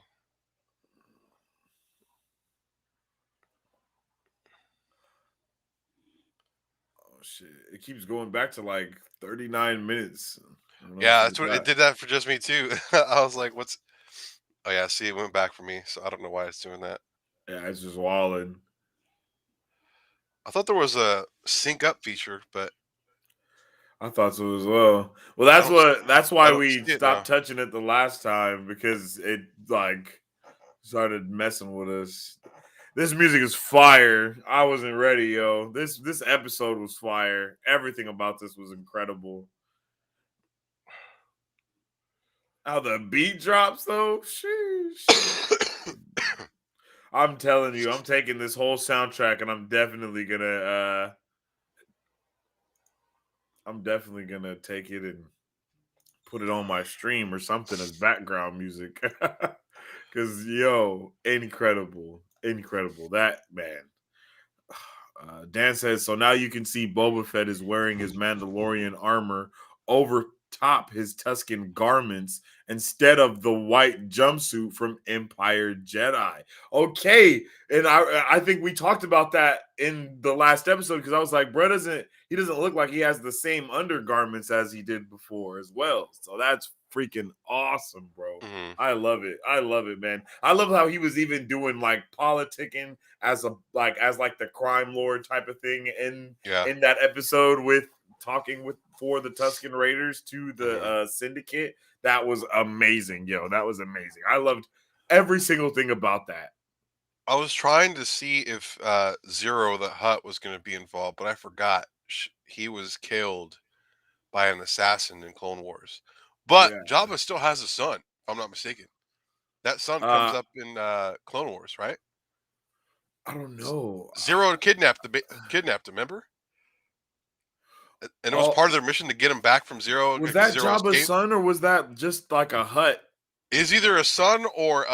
Oh shit! It keeps going back to like 39 minutes. Yeah, that's what it did that for just me too. I was like, what's oh yeah, see it went back for me, so I don't know why it's doing that. Yeah, it's just walling. I thought there was a sync up feature, but I thought so as well. Well, I don't that's I why don't we see it now. stopped touching it the last time because it like started messing with us. This music is fire. I wasn't ready, yo. This episode was fire. Everything about this was incredible. How the beat drops though. Sheesh. I'm telling you, I'm taking this whole soundtrack and I'm definitely gonna take it and put it on my stream or something as background music. Cause yo, incredible. That man. Dan says so. Now you can see Boba Fett is wearing his Mandalorian armor over top his Tusken garments instead of the white jumpsuit from Empire Jedi. Okay, and I think we talked about that in the last episode because I was like, bro, doesn't look like he has the same undergarments as he did before as well. So that's freaking awesome, bro. Mhm. I love it, man. I love how he was even doing like politicking as the crime lord type of thing in Yeah. that episode with talking with for the Tusken Raiders to the Mhm. syndicate. That was amazing, yo. That was amazing. I loved every single thing about that. I was trying to see if Zero the Hutt was going to be involved, but I forgot he was killed by an assassin in Clone Wars. But Yeah. Jabba still has a son, if I'm not mistaken. That son comes up in Clone Wars, right? I don't know. Zero kidnapped him, remember? And it was Oh, part of their mission to get him back from Zero was because that Zero Jabba's escaped. son or was that just like a Hut? Is either a son or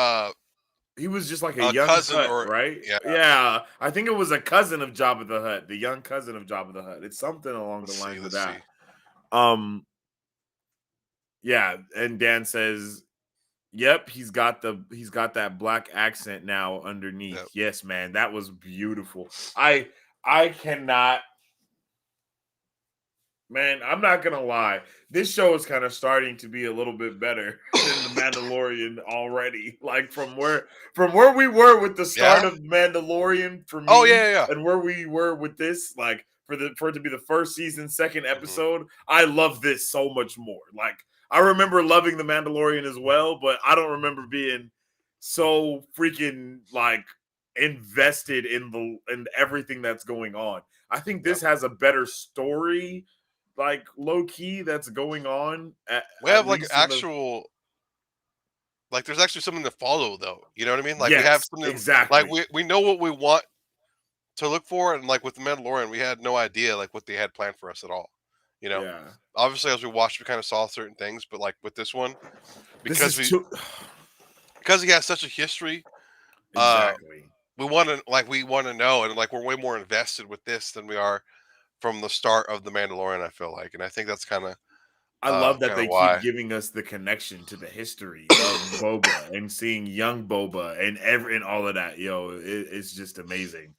He was just like a a young cousin Hut, or right? yeah. Yeah, I think it was a cousin of Jabba the Hutt, the young cousin of Jabba the Hutt. It's something along the lines of Let's see. that. Yeah, and Dan says, "Yep, he's got that black accent now underneath." Yep. Yes, man, that was beautiful. I cannot, man. I'm not gonna lie. This show is kind of starting to be a little bit better than the Mandalorian already. Like from where we were with the start Yeah. of Mandalorian for me, Oh yeah. and where we were with this, like for it to be the first season, second Mhm. episode. I love this so much more. Like I remember loving the Mandalorian as well, but I don't remember being so freaking like invested in everything that's going on. I think this has a better story, like low key, that's going on. We At have like least in the actual like there's actually something to follow though. You know what I mean? Like we have yes, something like exactly. we know what we want to look for, and like with the Mandalorian, we had no idea like what they had planned for us at all. You know, Yeah, obviously as we watched, we kind of saw certain things, but like with this one, this because is too he has such a history, uh, exactly. we want to know, and like we're way more invested with this than we are from the start of the Mandalorian. I feel like, and I think that's I love that kind of they keep why. giving us the connection to the history of Boba and seeing young Boba and all of that. Yo, it's just amazing.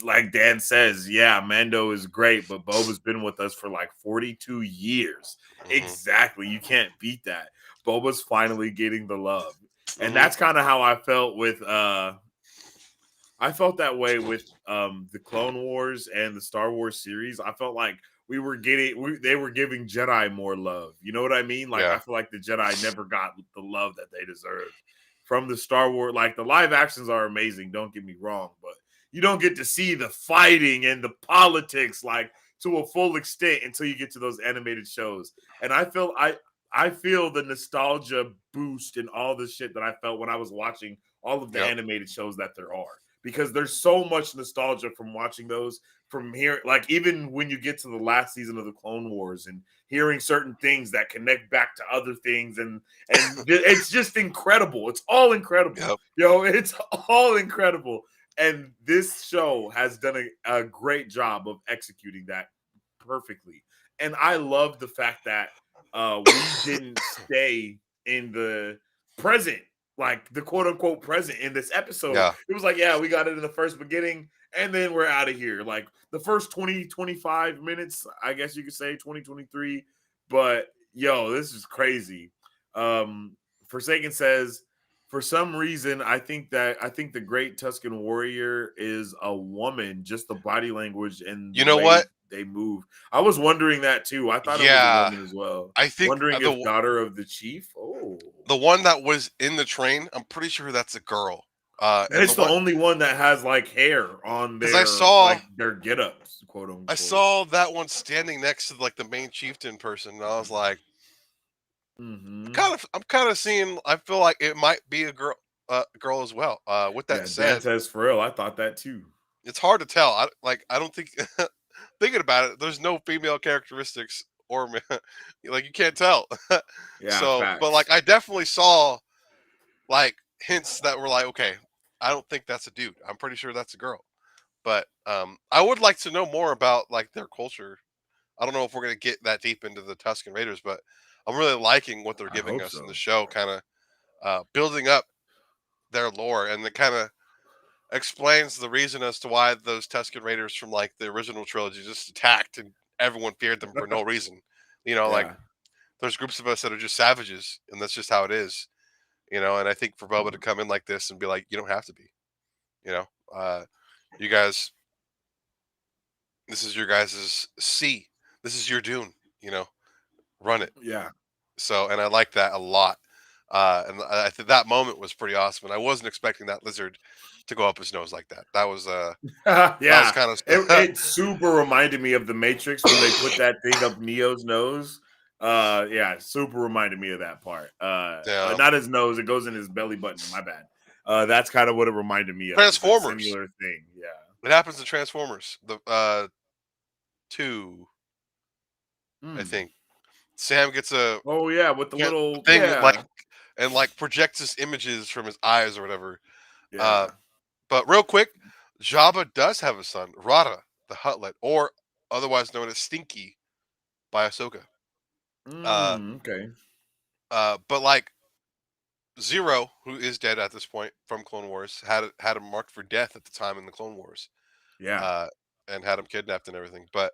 Like Dan says, yeah, Mando is great, but Boba's been with us for like 42 years. Hmm. Exactly. You can't beat that. Boba's finally getting the love. And Hmm. that's kind of how I felt with I felt that way with the Clone Wars and the Star Wars series. I felt like they were giving Jedi more love. You know what I mean? Like, Yeah. I feel like the Jedi never got the love that they deserved from the Star Wars. Like, the live actions are amazing, don't get me wrong, but you don't get to see the fighting and the politics like to a full extent until you get to those animated shows. And I feel the nostalgia boost and all the shit that I felt when I was watching all of the Yep. animated shows that there are, because there's so much nostalgia from watching those, from here. Like, even when you get to the last season of the Clone Wars and hearing certain things that connect back to other things, and it's just incredible. It's all incredible. Yep. Yo, it's all incredible. And this show has done a great job of executing that perfectly. And I love the fact that we didn't stay in the present, like the quote unquote present in this episode. Yeah. It was like, yeah, we got it in the first beginning and then we're out of here. Like the first 20-25 minutes, I guess you could say 2023. But yo, this is crazy. Forsaken says, for some reason, I think the great Tusken warrior is a woman, just the body language and You the know way what? they move. I was wondering that too. I thought it was a Yeah. woman as well. I think Wondering if daughter of the chief. Oh, the one that was in the train, I'm pretty sure that's a girl. And it's the only one that has like hair on 'Cause their I saw- like their get-ups, quote unquote. I saw that one standing next to like the main chieftain person, and I was like, Mhm. I'm kind of seeing. I feel like it might be a girl as well. With that Yeah, Dan said, says for real. I thought that too. it's hard to tell. I don't think thinking about it, there's no female characteristics or like you can't tell. Yeah, So, facts. but like I definitely saw like hints that were like, okay, I don't think that's a dude. I'm pretty sure that's a girl. But I would like to know more about like their culture. I don't know if we're gonna get that deep into the Tusken Raiders, but I'm really liking what they're I giving hope us in so. the show, kind of building up their lore, and it kind of explains the reason as to why those Tusken Raiders from like the original trilogy just attacked and everyone feared them for no reason. You know, like Yeah. there's groups of us that are just savages, and that's just how it is. You know, and I think for Boba to come in like this and be like, you don't have to be. You know, you guys, this is your guys' sea. This is your dune. You know, run it. Yeah. So, and I like that a lot. And I think that moment was pretty awesome. And I wasn't expecting that lizard to go up his nose like that. That was that was Yeah. kind of It super reminded me of the Matrix when they put that thing up Neo's nose. Yeah, super reminded me of that part. Yeah. Not his nose, it goes in his belly button. My bad. That's kind of what it reminded me of. is that Transformers. similar thing. Yeah. It happens in Transformers. The 2, I Mm. think. Sam gets a Oh yeah, with the little thing yeah. like and like projects his images from his eyes or whatever. Yeah. But real quick, Jabba does have a son, Rada the Huttlet, or otherwise known as Stinky by Ahsoka. Okay. But like Zero, who is dead at this point from Clone Wars, had him marked for death at the time in the Clone Wars. Yeah. And had him kidnapped and everything. But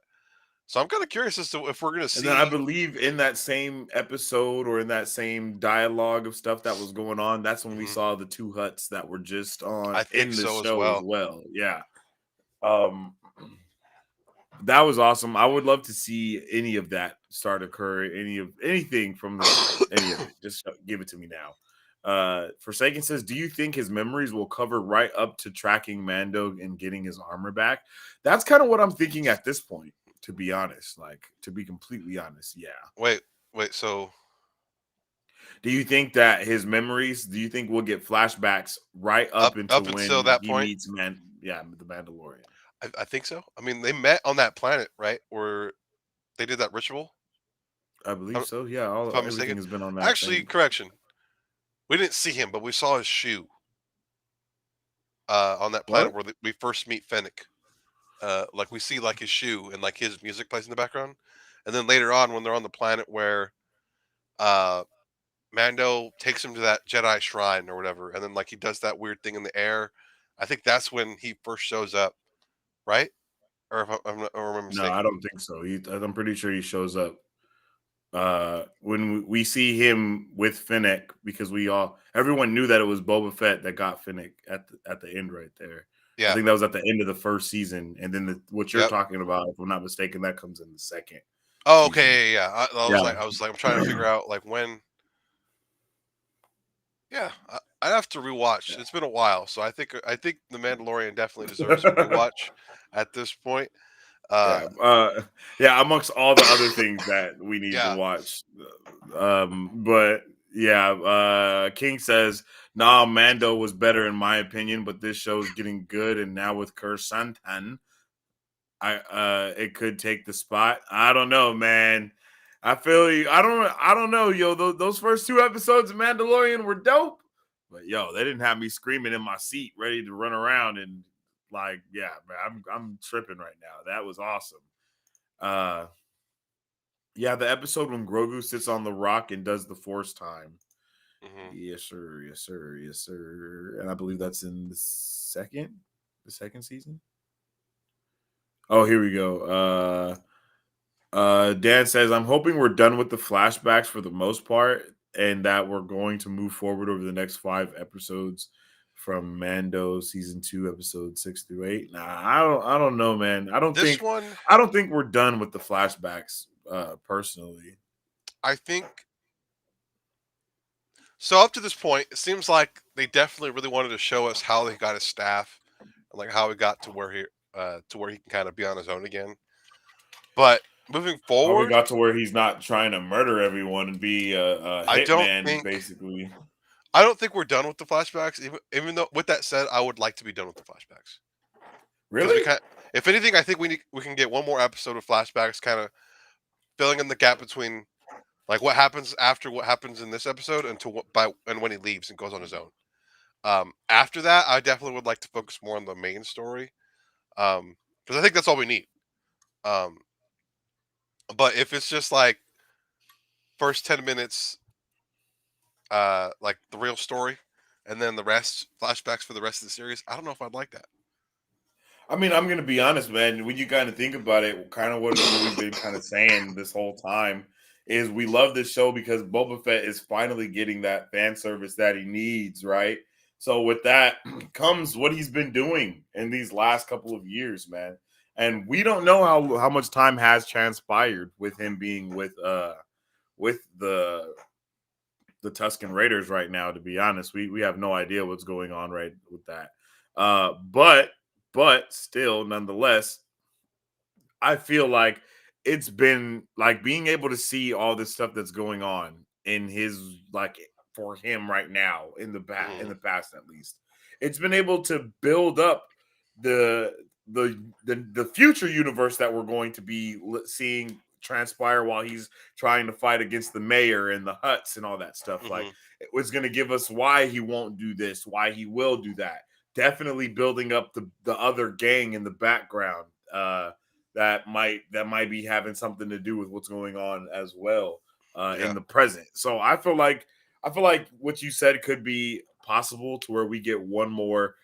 so I'm kind of curious as to if we're gonna And see. then I believe in that same episode or in that same dialogue of stuff that was going on, that's when we Mhm. saw the two huts that were just on I think in the so as show well. as well. Yeah. That was awesome. I would love to see any of that start occurring, anything from any of it. Just give it to me now. Forsaken says, do you think his memories will cover right up to tracking Mando and getting his armor back? That's kind of what I'm thinking at this point, to be honest. Like, to be completely honest, yeah. Wait. So Do you think that his memories, do you think we'll get flashbacks right up into up until when that he point? meets the Mandalorian? I think so. I mean, they met on that planet, right? Where they did that ritual. I believe so. Yeah, If I'm everything mistaken. has been on that. Actually, same- correction. We didn't see him, but we saw his shoe. On that planet What? where we first meet Fennec. Like we see like his shoe and like his music plays in the background, and then later on when they're on the planet where Mando takes him to that Jedi shrine or whatever, and then like he does that weird thing in the air. I think that's when he first shows up, right? Or if I'm No, mistaken. I don't think so. I'm pretty sure he shows up when we see him with Fennec, because everyone knew that it was Boba Fett that got Fennec at the end right there. I Yeah. think that was at the end of the first season, and then what you're Yep. talking about, if I'm not mistaken, that comes in the second. Oh, season. okay. Yeah. I was Yeah. like, I'm trying to figure out like when. Yeah, I'd have to rewatch. It's been a while, so I think The Mandalorian definitely deserves a rewatch at this point. Uh, Yeah, yeah. Amongst all the other things that we need to yeah. watch, but yeah, King says, "Nah, Mando was better in my opinion, but this show's getting good, and now with Santan, it could take the spot. I don't know, man. I feel you. I don't know, yo. Those first 2 episodes of Mandalorian were dope, but yo, they didn't have me screaming in my seat, ready to run around and like, yeah, man, I'm tripping right now. That was awesome. Uh, yeah, the episode when Grogu sits on the rock and does the Force time. Hmm. Yes, sir. Yes, sir. Yes, sir. And I believe that's in the second season. Oh, here we go. Dan says, I'm hoping we're done with the flashbacks for the most part, and that we're going to move forward over the next 5 episodes from Mando season 2, episode 6 through 8. Nah, I don't know, man. This one, I don't think we're done with the flashbacks, personally. I think. So up to this point, it seems like they definitely really wanted to show us how he got his staff and like how he got to where he can kind of be on his own again. But moving How we forward, got to where he's not trying to murder everyone and be a I don't hitman, think basically. I don't think we're done with the flashbacks. Even though, with that said, I would like to be done with the flashbacks because Really? if anything, I think we can get one more episode of flashbacks, kind of filling in the gap between like what happens after what happens in this episode until and when he leaves and goes on his own. After that, I definitely would like to focus more on the main story because I think that's all we need. Um, but if it's just like first 10 minutes, like the real story, and then the rest flashbacks for the rest of the series, I don't know if I'd like that. I mean, I'm gonna be honest, man. When you kind of think about it, kind of what we've been kind of saying this whole time is we love this show because Boba Fett is finally getting that fan service that he needs, right? So with that comes what he's been doing in these last couple of years, man. And we don't know how much time has transpired with him being with the Tusken Raiders right now. To be honest, we have no idea what's going on right with that. But still, nonetheless, I feel like it's been like being able to see all this stuff that's going on in his like for him right now in the past at least. It's been able to build up the the future universe that we're going to be seeing transpire while he's trying to fight against the mayor and the Hutts and all that stuff. Like Mm-hmm. it was going to give us why he won't do this, why he will do that. Definitely building up the other gang in the background. That might be having something to do with what's going on as well Yeah. in the present. So I feel like what you said could be possible to where we get one more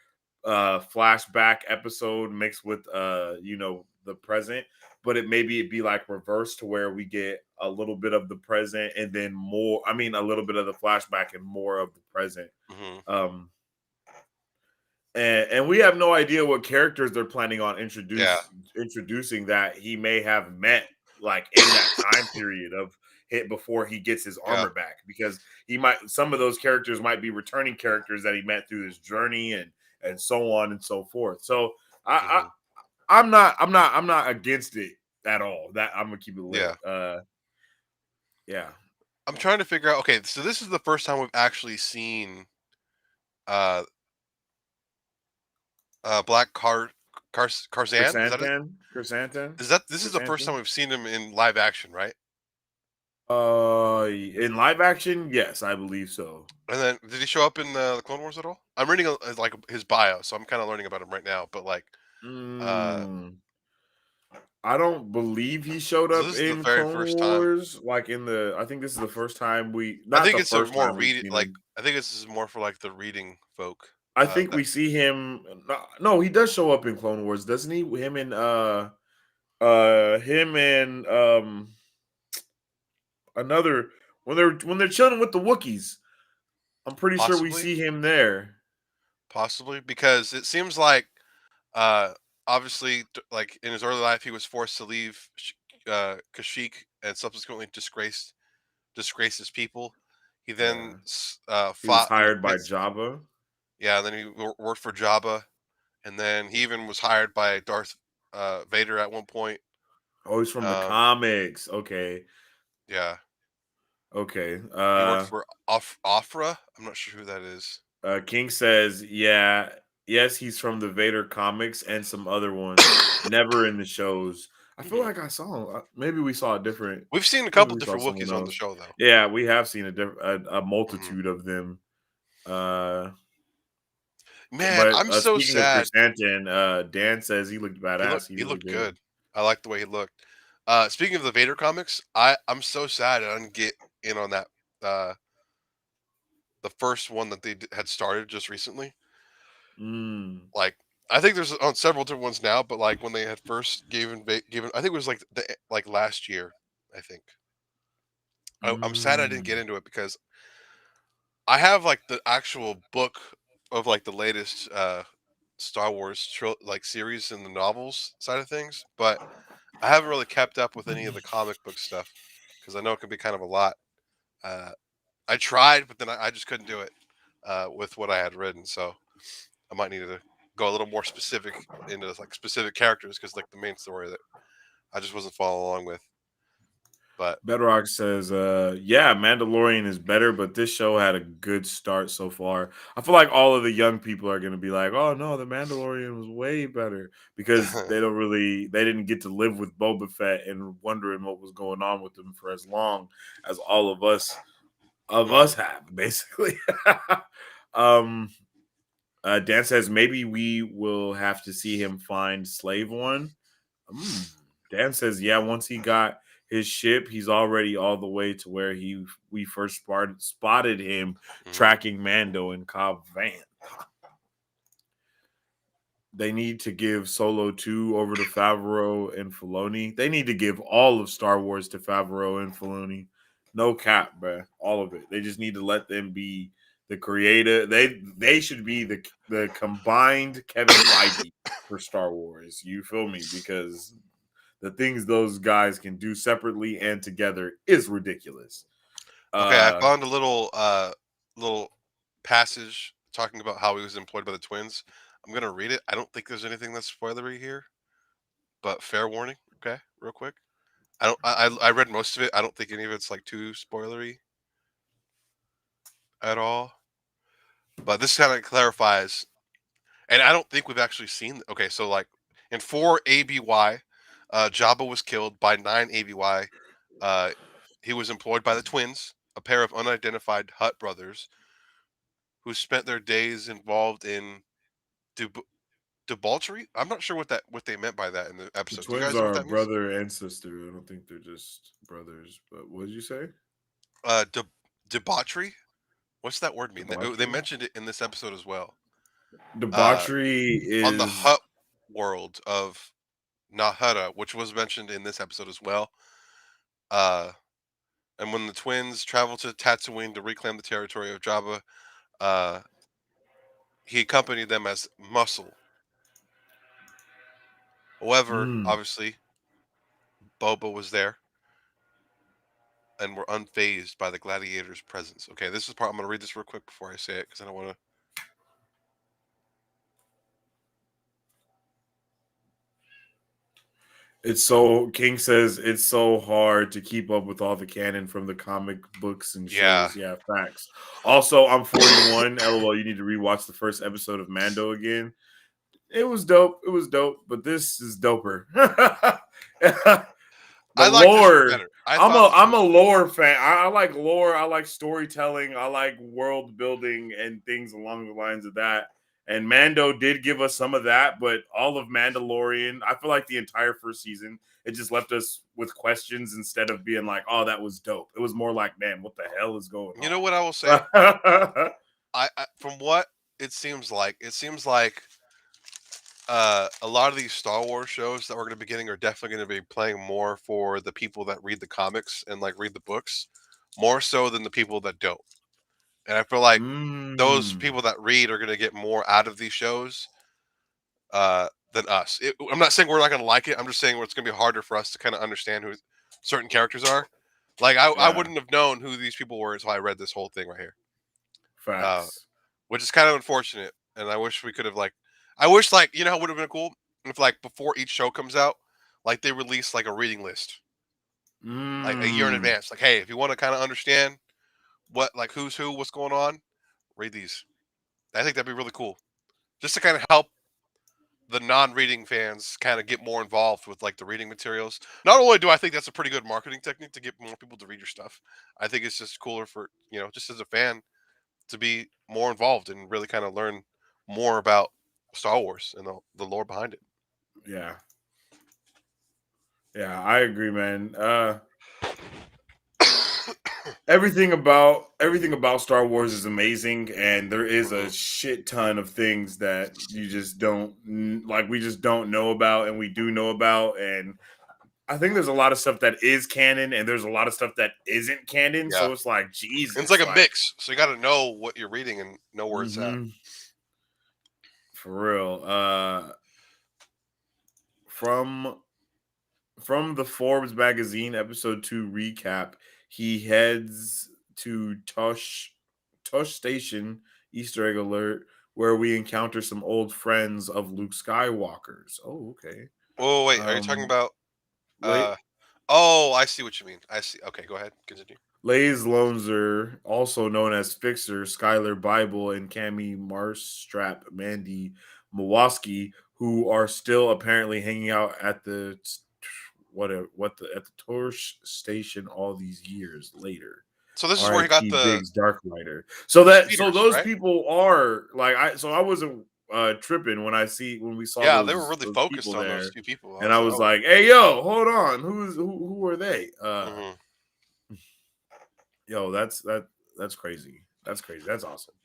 flashback episode mixed with the present, but it'd be like reversed to where we get a little bit of the present and then more, I mean a little bit of the flashback and more of the present. Mm-hmm. And we have no idea what characters they're planning on Yeah. introducing that he may have met like in that time period of hit before he gets his Yeah. armor back, because some of those characters might be returning characters that he met through his journey and so on and so forth. So Mm-hmm. I'm not against it at all. That I'm gonna keep it lit. Yeah. Yeah. I'm trying to figure out. Okay, so this is the first time we've actually seen uh Black Carzan. Is that it? Chrysanthemum. This is the first time we've seen him in live action, right? In live action, yes, I believe so. And then did he show up in the Clone Wars at all? I'm reading like his bio, so I'm kind of learning about him right now. But like, I don't believe he showed so up this is the in very Clone first time. Wars. Like I think this is the first time I think it's a more reading. Like, I think this is more for like the reading folk. I think we see him. No, he does show up in Clone Wars, doesn't he? Him and another when they're chilling with the Wookiees. I'm pretty sure we Possibly. see him there. Possibly because it seems like Obviously, like in his early life, he was forced to leave Kashyyyk and subsequently disgraced his people. He then He was fought in the hired by pits. Jabba. Yeah, and then he worked for Jabba, and then he even was hired by Darth Vader at one point. Oh, he's from the Um, comics. Okay. yeah, Okay. he worked for Afra. I'm not sure who that is. King says, yeah, yes, he's from the Vader comics and some other ones. Never in the shows. I feel like I saw him. Maybe we saw a different. We've seen a Maybe couple we saw different someone Wookiees on the else. show, though. Yeah, we have seen a Mhm. multitude of them. Man, But I'm so speaking of sad. Chrysanthemum, Dan says he looked badass. He He really looked did. good. I like the way he looked. Speaking of the Vader comics, I'm so sad I didn't get in on that. The first one that they had started just recently. Mm. Like, I think there's on several different ones now, but like when they had first given, I think it was like last year. I think I'm sad I didn't get Mm. into it because I have like the actual book of like the latest Star Wars like series and the novels side of things, but I haven't really kept up with any of the comic book stuff because I know it can be kind of a lot. Uh, I tried, but then I just couldn't do it with what I had written. So I might need to go a little more specific into like specific characters because like the main story that I just wasn't following along with. But Bedrock says, yeah, Mandalorian is better, but this show had a good start so far. I feel like all of the young people are going to be like, oh, no, the Mandalorian was way better because they didn't get to live with Boba Fett and wondering what was going on with him for as long as all of us have, basically. um, Dan says, maybe we will have to see him find Slave One. Dan says, yeah, once he got his ship, he's already all the way to where we first spotted him tracking Mando in Cobb Van. They need to give Solo 2 over to Favreau and Filoni. They need to give all of Star Wars to Favreau and Filoni. No cap, bruh. All of it. They just need to let them be the creator. They should be the combined Kevin Feige for Star Wars. You feel me? Because the things those guys can do separately and together is ridiculous. okay, I found a little passage talking about how he was employed by the twins. I'm gonna read it. I don't think there's anything that's spoilery here, but fair warning. Okay, real quick. I don't. I read most of it. I don't think any of it's like too spoilery at all. But this kind of clarifies, and I don't think we've actually seen. Okay, so like in 4 ABY, Jabba was killed. By 9 ABY, he was employed by the twins, a pair of unidentified Hutt brothers, who spent their days involved in deb- debauchery. I'm not sure what they meant by that in the The episode. Do you twins guys know what are that means? brother and sister. I don't think they're just brothers. But what did you say? Debauchery. What's that word mean? They Debauchery. mentioned it in this episode as well. Debauchery On the is Hutt world of Nahutta, which was mentioned in this episode as well. And when the twins travel to Tatooine to reclaim the territory of Jabba, uh, he accompanied them as muscle. However, mm, obviously, Boba was there and were unfazed by the gladiator's presence. Okay, this is part. I'm going to read this real quick before I say it because I don't want to. it's so King says it's so hard to keep up with all the canon from the comic books and Yeah. shows. Yeah, facts. Also, I'm 41. LOL, you need to rewatch the first episode of Mando again. It was dope. It was dope, but this is doper. The I like this one lore. better. I thought this I'm was. a lore fan. I like lore. I like storytelling. I like world building and things along the lines of that. And Mando did give us some of that, but all of Mandalorian, I feel like the entire first season, it just left us with questions instead of being like, "Oh, that was dope." It was more like, "Man, what the hell is going You know what I will say? on?" I from what it seems like a lot of these Star Wars shows that we're going to be getting are definitely going to be playing more for the people that read the comics and like read the books, more so than the people that don't. And I feel like those Mm. people that read are going to get more out of these shows than us. I'm not saying we're not going to like it. I'm just saying it's going to be harder for us to kind of understand who certain characters are. Like I wouldn't have known who these people were until I read this whole thing right here. Facts. Which is kind of unfortunate. And I wish we could have I wish what would have been cool if before each show comes out, they release a reading list, a year in advance. Hey, if you want to kind of understand what who's who, what's going on, read these. I think that'd be really cool, just to kind of help the non-reading fans kind of get more involved with the reading materials. Not only do I think that's a pretty good marketing technique to get more people to read your stuff, I think it's just cooler for just as a fan to be more involved and really kind of learn more about Star Wars and the lore behind it. Yeah. Yeah, I agree, man. Everything about Star Wars is amazing, and there is a shit ton of things that you just don't we just don't know about, and we do know about. And I think there's a lot of stuff that is canon, and there's a lot of stuff that isn't canon. Yeah. So it's Jesus, it's like a mix. So you got to know what you're reading and know where it's at. For real. From the Forbes magazine episode 2 recap, he heads to Tush Station, Easter egg alert, where we encounter some old friends of Luke Skywalker's. Oh, okay. Oh, wait, are you talking about I see what you mean. I see. Okay, go ahead. Continue. Lays Loneser, also known as Fixer, Skylar Bible, and Cammy Marstrap, Mandy Mawaski, who are still apparently hanging out at the Torch Station all these years later. So this is where he got the Biggs Dark Rider. So those right? people are I wasn't tripping when we saw. Yeah, those, they were really focused on those two people, and I was like, "Hey, yo, hold on, who are they?" Yo, that's crazy. That's crazy. That's awesome.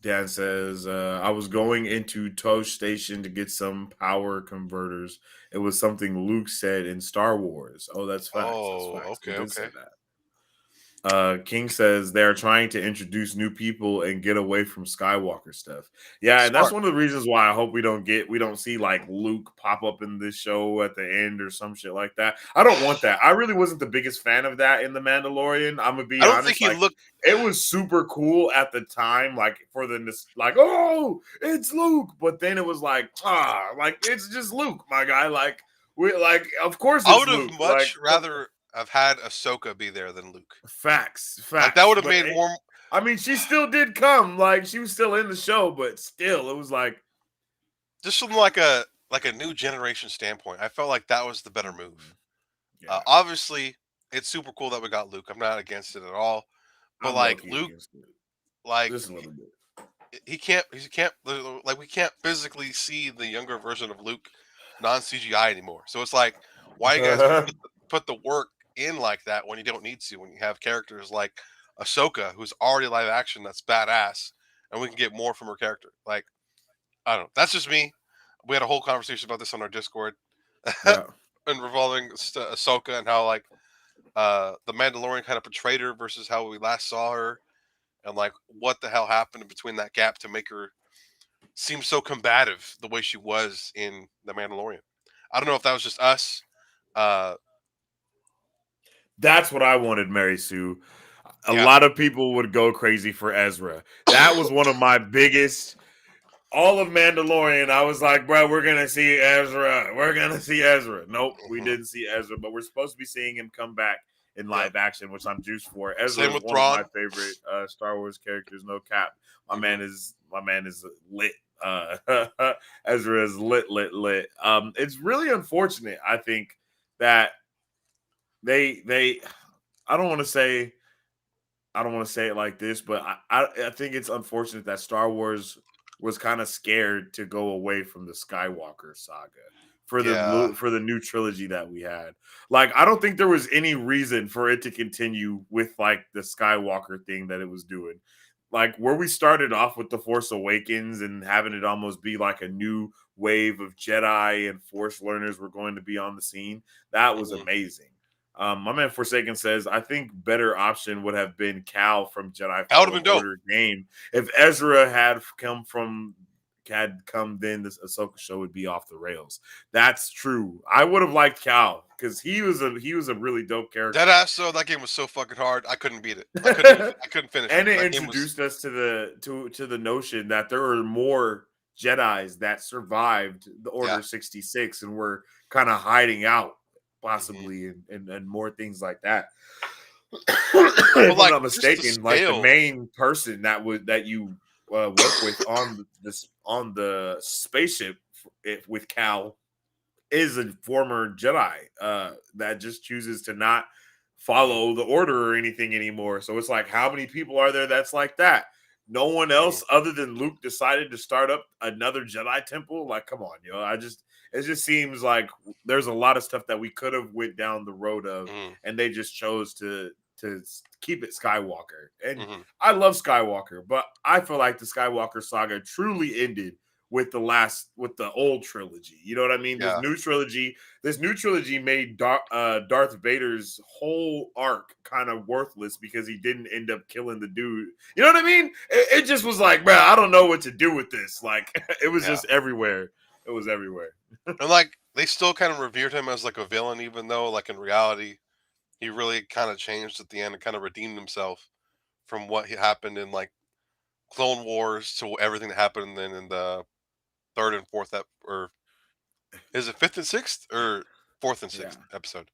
Dan says, I was going into Tosh Station to get some power converters. It was something Luke said in Star Wars. Oh, that's facts. Oh, that's facts. okay. Say that. King says they're trying to introduce new people and get away from Skywalker stuff. Yeah, and that's one of the reasons why I hope we don't see Luke pop up in this show at the end or some shit like that. I don't want that. I really wasn't the biggest fan of that in The Mandalorian. I'm gonna be honest. I don't think he looked. It was super cool at the time, for the oh, it's Luke, but then it was it's just Luke, my guy. Of course, it's I would have Luke. much rather have had Ahsoka be there than Luke. Facts. That would have made more. I mean, she still did come. She was still in the show, but still, it was just from a new generation standpoint. I felt like that was the better move. Yeah. Obviously, it's super cool that we got Luke. I'm not against it at all. But Luke, just a little bit. We can't physically see the younger version of Luke non-CGI anymore. So it's why you guys put the work in like that when you don't need to, when you have characters like Ahsoka, who's already live action, that's badass, and we can get more from her character. I don't know. That's just me. We had a whole conversation about this on our Discord, and revolving Ahsoka and how the Mandalorian kind of portrayed her versus how we last saw her, and what the hell happened in between that gap to make her seem so combative the way she was in the Mandalorian. I don't know if that was just us. That's what I wanted, Mary Sue. A lot of people would go crazy for Ezra. That was one of my biggest. All of Mandalorian, I was like, bro, we're gonna see Ezra. We're gonna see Ezra. Nope, we didn't see Ezra, but we're supposed to be seeing him come back in live action, which I'm juiced for. Ezra is one of my favorite Star Wars characters. No cap. My man is lit. Ezra is lit. It's really unfortunate, I think, that they I don't want to say it like this, but I think it's unfortunate that Star Wars was kind of scared to go away from the Skywalker saga for the new trilogy that we had. I don't think there was any reason for it to continue with the Skywalker thing that it was doing. Where we started off with The Force Awakens and having it almost be a new wave of Jedi and Force learners were going to be on the scene. That was amazing. My man Forsaken says, I think better option would have been Cal from Jedi That would've Fallen been dope. Order game. If Ezra had come, then this Ahsoka show would be off the rails. That's true. I would have liked Cal because he was a really dope character. Dead ass. So that game was so fucking hard. I couldn't beat it. I couldn't finish And it. it That game was. introduced us to the notion that there are more Jedis that survived the Order Yeah. 66 and were kind of hiding out, Mm-hmm. possibly, and more things like that. Well, If I'm like, not just the mistaken, like the scale. main person that you work with on the spaceship with Cal is a former Jedi that just chooses to not follow the order or anything anymore. So it's like, how many people are there that's like that? No one else other than Luke decided to start up another Jedi temple. Like, come on, yo. It just seems like there's a lot of stuff that we could have went down the road of, and they just chose to keep it Skywalker. And I love Skywalker, but I feel like the Skywalker saga truly ended with the old trilogy. You know what I mean? Yeah. This new trilogy made Darth Vader's whole arc kind of worthless because he didn't end up killing the dude. You know what I mean? It just was like, bro, I don't know what to do with this. Like, it was just everywhere. It was everywhere. And like, they still kind of revered him as like a villain, even though like in reality, he really kind of changed at the end and kind of redeemed himself from what happened in like Clone Wars to everything that happened then in the third and fourth or is it fifth and sixth or fourth and sixth episode?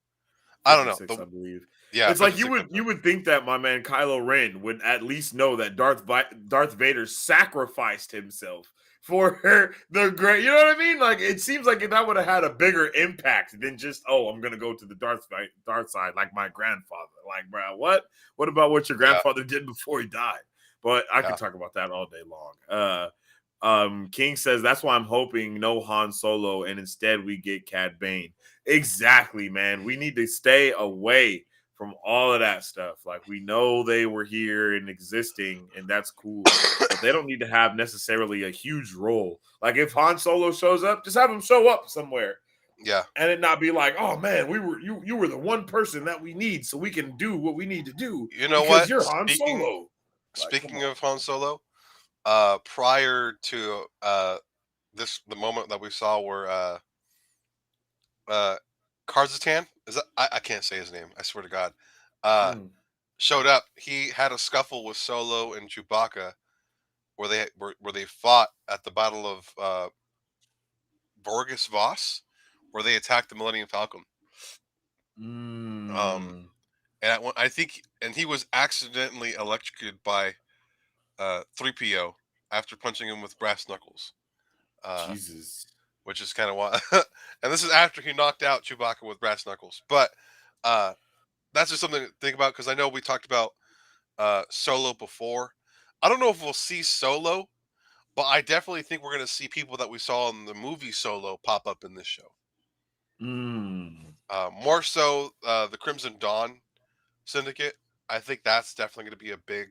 I don't know. 56, I believe. Yeah, It's like you would think that my man Kylo Ren would at least know that Darth Vader sacrificed himself for the great. You know what I mean? Like, it seems like that would have had a bigger impact than just, oh, I'm gonna go to the Darth side like my grandfather. Like, bro, what? What about what your grandfather did before he died? But I could talk about that all day long. King says that's why I'm hoping no Han Solo and instead we get Cad Bane. Exactly, man. We need to stay away from all of that stuff. Like, we know they were here and existing, and that's cool. But they don't need to have necessarily a huge role. Like, if Han Solo shows up, just have him show up somewhere. Yeah. And it not be like, oh man, you were the one person that we need so we can do what we need to do. You know because what? You're Han Solo. Speaking of Han Solo, prior to the moment that we saw where Karzatan, is that I can't say his name, I swear to God. Showed up. He had a scuffle with Solo and Chewbacca where they fought at the Battle of Vorgus Voss, where they attacked the Millennium Falcon. And I think he was accidentally electrocuted by 3PO after punching him with brass knuckles. Jesus. Which is kind of wild. And this is after he knocked out Chewbacca with brass knuckles. But that's just something to think about, because I know we talked about Solo before. I don't know if we'll see Solo, but I definitely think we're going to see people that we saw in the movie Solo pop up in this show. More so the Crimson Dawn Syndicate. I think that's definitely going to be a big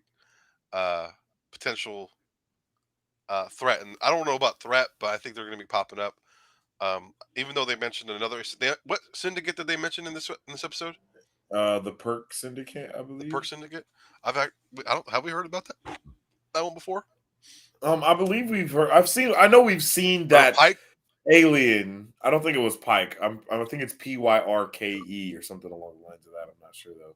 potential threat. And I don't know about threat, but I think they're going to be popping up. Even though they mentioned another, what syndicate did they mention in this episode? The Perk Syndicate, I believe. The Perk Syndicate. Have we heard about that one before? I believe we've heard. I know we've seen that Pike? alien. I don't think it was Pike. I think it's Pyrke or something along the lines of that. I'm not sure though.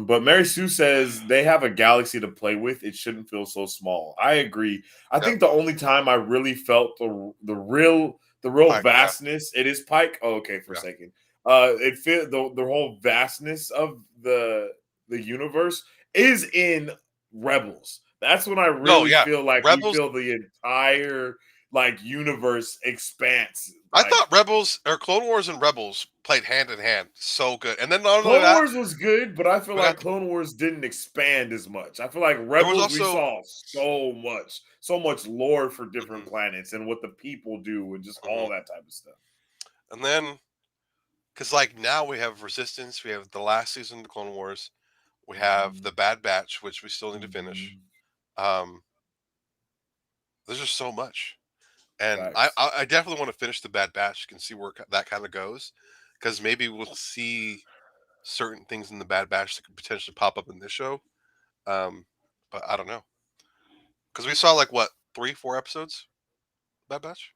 But Mary Sue says they have a galaxy to play with. It shouldn't feel so small. I agree. I think the only time I really felt the real Pike, vastness, it is Pike. Oh, okay, for a second. It fit the whole vastness of the universe is in Rebels. That's when I really feel like Rebels, we feel the entire universe expanse. I thought Rebels or Clone Wars and Rebels played hand in hand so good. And then Clone Wars was good, but I feel like Clone Wars didn't expand as much. I feel like Rebels we saw so much lore for different planets and what the people do and just all that type of stuff. And then, because now we have Resistance, we have the last season of the Clone Wars, we have the Bad Batch, which we still need to finish. There's just so much. And I definitely want to finish the Bad Batch and see where that kind of goes, because maybe we'll see certain things in the Bad Batch that could potentially pop up in this show. But I don't know, because we saw like what 3-4 episodes Bad Batch.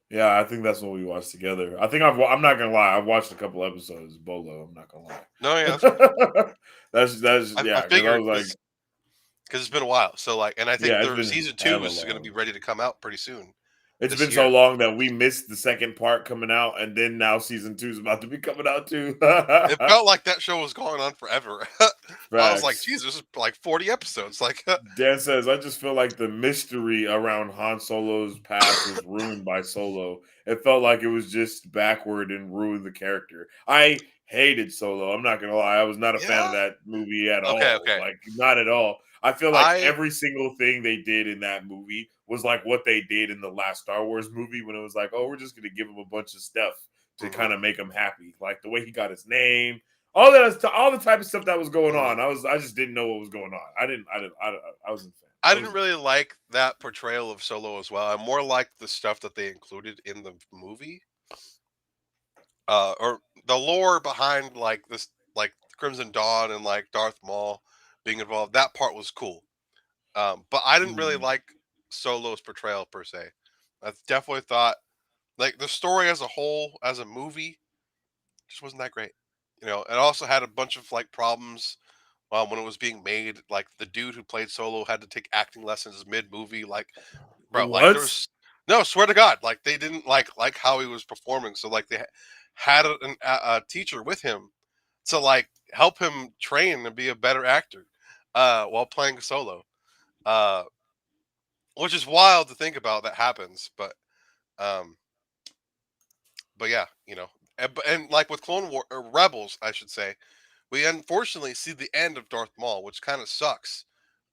Yeah, I think that's what we watched together. I think I'm not gonna lie. I've watched a couple episodes of Bolo. I'm not gonna lie. No, yeah, that's fair. that's I yeah. Because I figured was like, because it's been a while. So like, and I think yeah, it's their been season 2 hella is going to be long. ready to come out pretty soon It's this been so year. long that we missed the second part coming out, and then now season 2 is about to be coming out too. It felt like that show was going on forever. I was like, Facts. Jesus, this is like 40 episodes. Like, Dan says, I just feel like the mystery around Han Solo's past was ruined by Solo. It felt like it was just backward and ruined the character. I hated Solo. I'm not gonna lie. I was not a fan of yeah. that movie at Okay, all. okay. Like, not at all. I feel like I every single thing they did in that movie was like what they did in the last Star Wars movie when it was like, oh, we're just gonna give him a bunch of stuff to mhm, kind of make him happy. Like the way he got his name, all the type of stuff that was going mhm. on. I just didn't know what was going on. I wasn't a fan. I didn't really like that portrayal of Solo as well. I more liked the stuff that they included in the movie, or the lore behind like this, like Crimson Dawn and like Darth Maul being involved. That part was cool. But I didn't really Mm. like Solo's portrayal per se. I definitely thought like the story as a whole, as a movie, just wasn't that great. You know, it also had a bunch of like problems when it was being made. Like the dude who played Solo had to take acting lessons mid movie. Like, bro, like What? there's no, swear to God, like they didn't like how he was performing. So like they had a teacher with him to like help him train and be a better actor while playing Solo. Uh, which is wild to think about that happens, um, but yeah, you know, and like with Clone War or Rebels, I should say, we unfortunately see the end of Darth Maul, which kind of sucks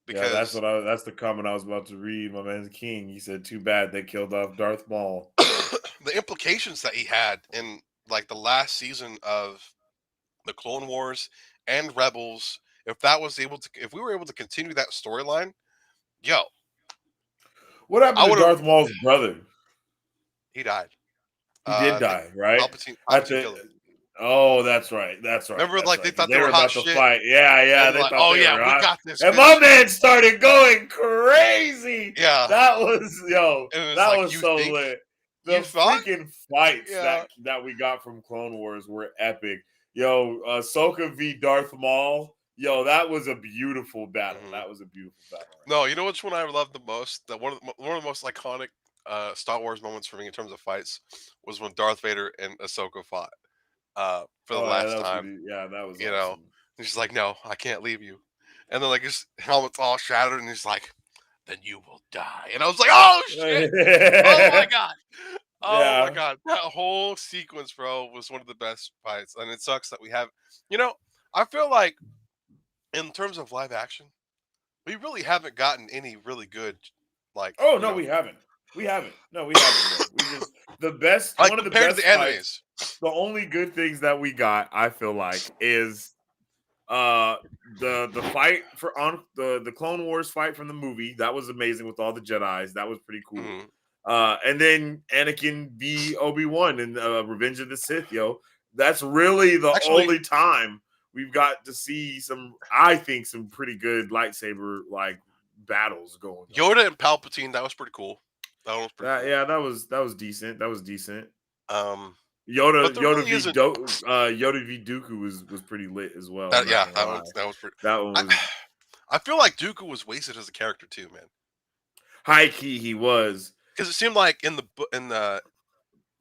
Yeah, because that's the comment I was about to read. My man's King. He said, "Too bad they killed off Darth Maul." the implications that he had in like the last season of the Clone Wars and Rebels, if we were able to continue that storyline, yo, What happened I to would have. Darth Maul's brother? He died. He did I think die, right? At Palpatine killed the him. Oh, that's right. That's right. Remember, That's like they right. Because thought they they were were hot about to shit, fight. Yeah, yeah. and They like, thought oh they yeah, were we hot. got this And good my shit. man started going crazy. Yeah, That was and it's that like was so lit. you The thought, freaking fights yeah. that we got from Clone Wars were epic. Yo, Ahsoka v Darth Maul. Yo, that was a beautiful battle. Mhm. That was a beautiful battle. Right No, you know which one I loved the most? That one of the most iconic Star Wars moments for me in terms of fights was when Darth Vader and Ahsoka fought for the oh yeah, last that was time. pretty. Yeah, that was You know, awesome. and she's like, "No, I can't leave you," and then like his helmet's all shattered, and he's like, "Then you will die." And I was like, "Oh shit! Oh my god! Oh my Yeah. god!" That whole sequence, bro, was one of the best fights, and it sucks that we have. You know, I feel like in terms of live action, we really haven't gotten any really good, like Oh you no, know, we haven't. We haven't. No, we haven't, bro. We just like one of the compared to the best fights. animes. The only good things that we got, I feel like, is uh the fight for on the Clone Wars fight from the movie. That was amazing with all the Jedis. That was pretty cool. Mhm. And then Anakin v Obi-Wan in Revenge of the Sith, yo. That's really the Actually, only time we've got to see I think, some pretty good lightsaber like battles going on. Yoda and Palpatine, that was pretty cool. That one was pretty cool. Yeah, that was decent. That was decent. Um, Yoda but there really isn't. Yoda v Dooku was pretty lit as well. I'm not Yeah, gonna lie. that was pretty. That one was I feel like Dooku was wasted as a character too, man. high key. He was Because it seemed like in the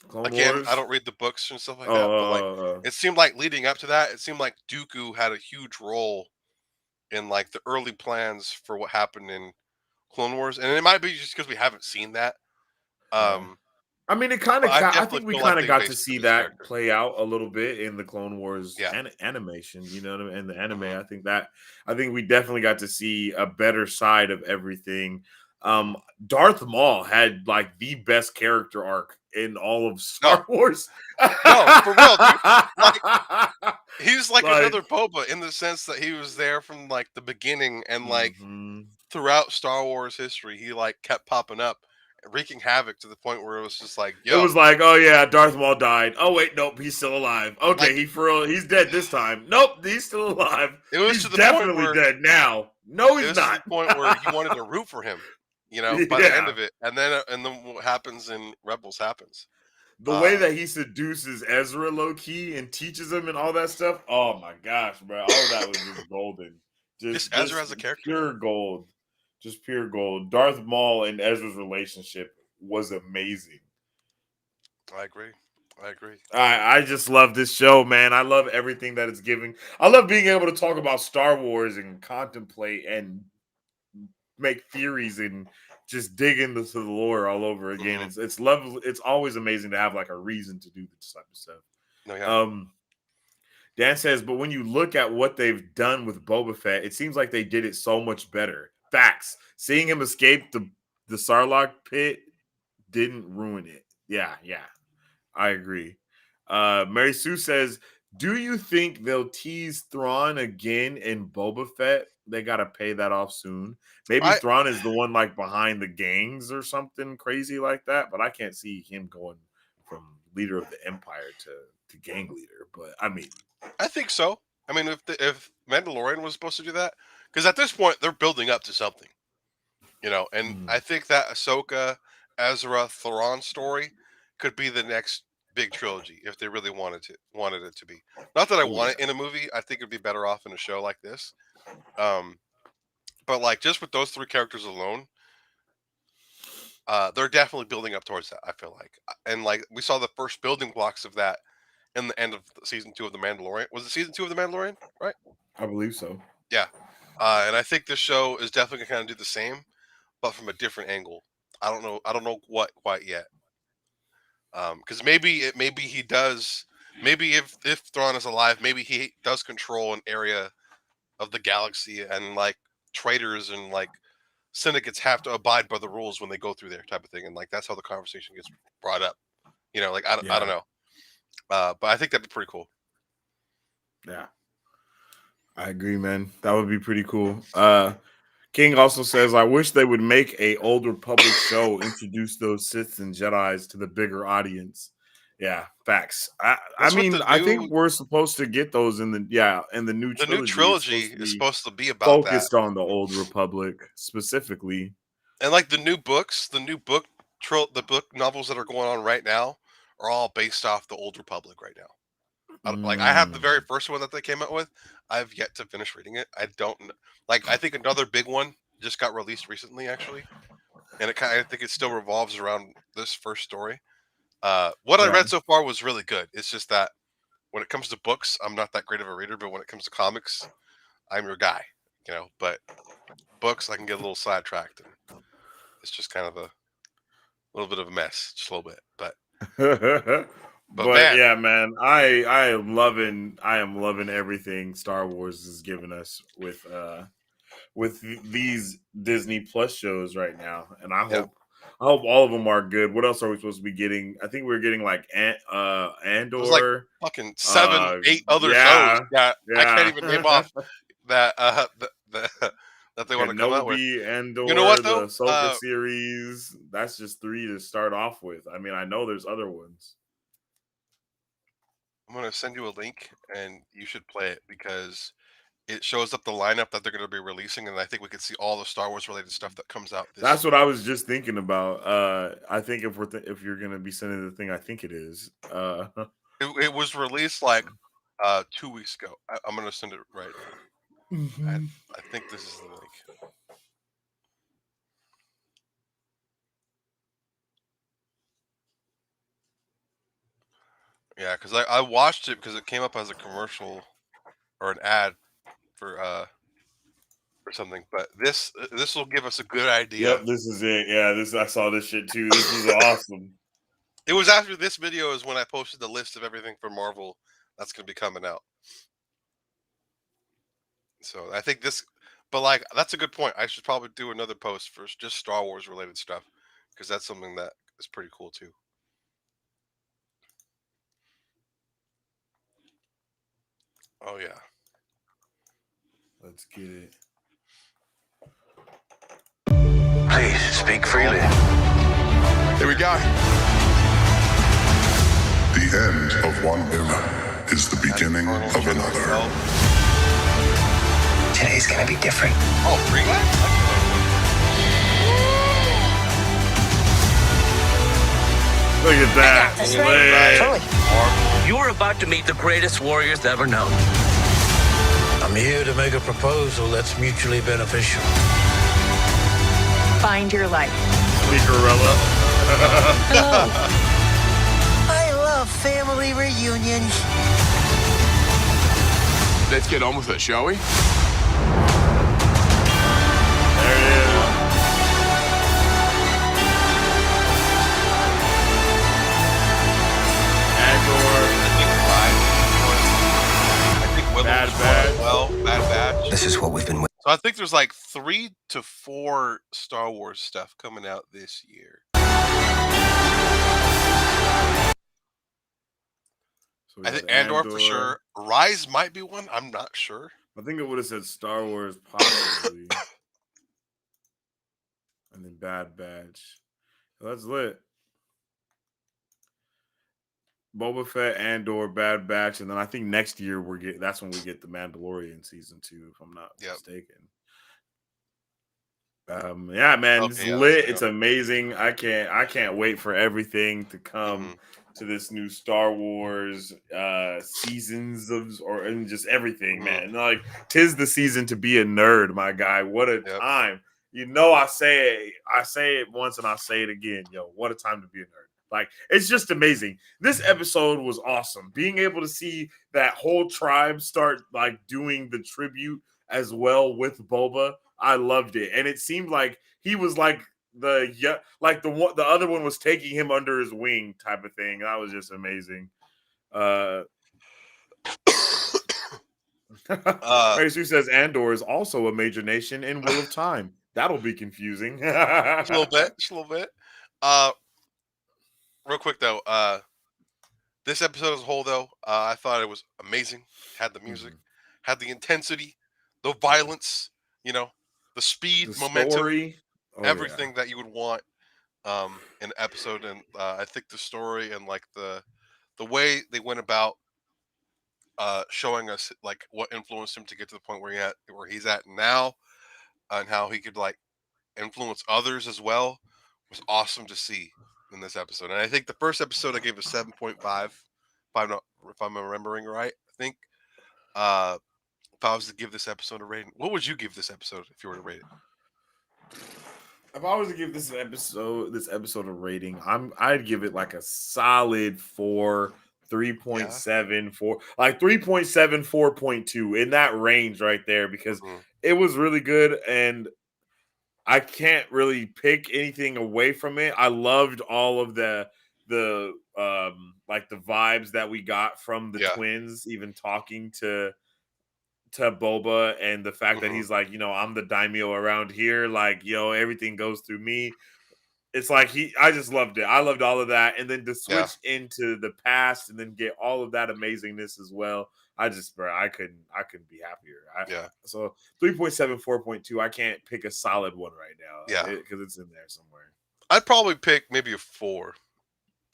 Clone again, Wars. I don't read the books and stuff like that, but like it seemed like leading up to that, it seemed like Dooku had a huge role in like the early plans for what happened in Clone Wars, and it might be just because we haven't seen that. I mean, it kind of. But I I definitely think we feel like kind of they got to wasted see his that character. play out a little bit in the Clone Wars Yeah. animation. You know what I mean? And the anime. Mhm. I think we definitely got to see a better side of everything. Darth Maul had like the best character arc in all of Star Wars. No, for real, dude. He's like Like- another Boba in the sense that he was there from like the beginning and like Mhm. throughout Star Wars history, he like kept popping up wreaking havoc to the point where it was just like, It yo, was like, oh yeah, Darth Maul died. Oh wait, nope, he's still alive. Okay, like, he's dead this time. Nope, he's still alive. it was He's to the point definitely where dead now. No, it he's was to not. the point where you wanted to root for him, by the end Yeah. of it, and then what happens in Rebels happens. The way that he seduces Ezra low key and teaches him and all that stuff. Oh my gosh, bro. All of that was just golden. Just Ezra as a character, pure gold. Just pure gold. Darth Maul and Ezra's relationship was amazing. I agree. I just love this show, man. I love everything that it's giving. I love being able to talk about Star Wars and contemplate and make theories and just dig into the lore all over again. Mhm. It's lovely. It's always amazing to have like a reason to do this type of stuff. No, yeah. Dan says, but when you look at what they've done with Boba Fett, it seems like they did it so much better. Facts. Seeing him escape the Sarlacc pit didn't ruin it. Yeah, I agree. Mary Sue says, do you think they'll tease Thrawn again in Boba Fett? They got to pay that off soon. Maybe Thrawn is the one like behind the gangs or something crazy like that, but I can't see him going from leader of the Empire to gang leader. But I mean, I think so. I mean, if Mandalorian was supposed to do that, because at this point they're building up to something, and I think that Ahsoka, Ezra, Thrawn story could be the next big trilogy if they really wanted it to be. Not that I want it in a movie. I think it'd be better off in a show like this. But like just with those three characters alone, they're definitely building up towards that. I feel like, and like we saw the first building blocks of that in the end of season 2 of The Mandalorian. Was it season 2 of The Mandalorian? Right? I believe so. Yeah. And I think this show is definitely gonna kind of do the same, but from a different angle. I don't know what quite yet. Because maybe he does. Maybe if Thrawn is alive, maybe he does control an area of the galaxy, and like traitors and like syndicates have to abide by the rules when they go through there, type of thing, and like that's how the conversation gets brought up. Like I don't know. But I think that'd be pretty cool. Yeah, I agree, man. That would be pretty cool. King also says, I wish they would make a Old Republic show, introduce those Siths and Jedis to the bigger audience. Yeah, facts. I mean, I think we're supposed to get those in the new trilogy. The new trilogy is supposed to be about focused on the Old Republic specifically. And like the book novels that are going on right now are all based off the Old Republic right now. Like I have the very first one that they came out with. I've yet to finish reading it. I don't like. I think another big one just got released recently, actually, and I think it still revolves around this first story. What I read so far was really good. It's just that when it comes to books, I'm not that great of a reader, but when it comes to comics, I'm your guy. But books, I can get a little sidetracked, and it's just kind of a little bit of a mess, just a little bit, but. But man. Yeah, man, I am loving everything Star Wars is giving us with these Disney Plus shows right now, and I hope all of them are good. What else are we supposed to be getting? I think we're getting like Andor. There's like fucking 7, 8 other shows that I can't even name off that that they want to come out with. Andor, you know what though? The Ahsoka series. That's just 3 to start off with. I mean, I know there's other ones. I'm going to send you a link, and you should play it because it shows up the lineup that they're going to be releasing, and I think we could see all the Star Wars related stuff that comes out. That's what I was just thinking about. I think if you're going to be sending the thing, I think it is. It was released like 2 weeks ago. I'm going to send it right now. Mm-hmm. I think this is the link. Yeah, because I watched it because it came up as a commercial or an ad for something. But this will give us a good idea. Yep, this is it. Yeah, I saw this shit too. This is awesome. It was after this video is when I posted the list of everything for Marvel that's going to be coming out. So I think but like that's a good point. I should probably do another post for just Star Wars related stuff because that's something that is pretty cool too. Oh yeah. Let's get it. Please speak freely. Here we go. The end of one era is the beginning of another. Today's gonna be different. Oh, free guy? Look at that. That's Lit. right. Totally. You're about to meet the greatest warriors ever known. I'm here to make a proposal that's mutually beneficial. Find your life. Gorilla. I love family reunions. Let's get on with it, shall we? There it is. Bad Batch. Well, Bad Batch. This is what we've been waiting. So I think there's like 3 to 4 Star Wars stuff coming out this year. So we I think got Andor for sure. Rise might be one. I'm not sure. I think it would have said Star Wars possibly. And then Bad Batch. That's lit. Boba Fett, Andor, Bad Batch, and then I think next year that's when we get the Mandalorian season 2, if I'm not mistaken. Yeah, man, it's lit. It's amazing. I can't wait for everything to come to this new Star Wars seasons and just everything, man. Like, 'tis the season to be a nerd, my guy. What a time. You know, I say it once and I say it again. Yo, what a time to be a nerd. Like, it's just amazing. This episode was awesome. Being able to see that whole tribe start like doing the tribute as well with Boba, I loved it. And it seemed like he was like the other one was taking him under his wing type of thing. That was just amazing. Who says Andor is also a major nation in Wheel of Time. That'll be confusing. Just a little bit. Real quick though, this episode as a whole though, I thought it was amazing. Had the music, had the intensity, the violence, the speed, the momentum, story. Everything that you would want in an episode. And I think the story and like the way they went about showing us like what influenced him to get to the point where he's at now, and how he could like influence others as well was awesome to see in this episode. And I think the first episode I gave a 7.5 if I'm remembering right. I think if I was to give this episode a rating, what would you give this episode if you were to rate it? If I was to give this episode a rating, I'd give it like a solid 4, 3.7, 4, like 3.7, 4.2 in that range right there, because it was really good and I can't really pick anything away from it. I loved all of the like the vibes that we got from the twins, even talking to Boba, and the fact that he's like, I'm the daimyo around here, like, everything goes through me. It's like I just loved it. I loved all of that, and then to switch into the past and then get all of that amazingness as well. I couldn't be happier. So 3.7, 4.2. I can't pick a solid one right now. Yeah, because it's in there somewhere. I'd probably pick maybe a 4,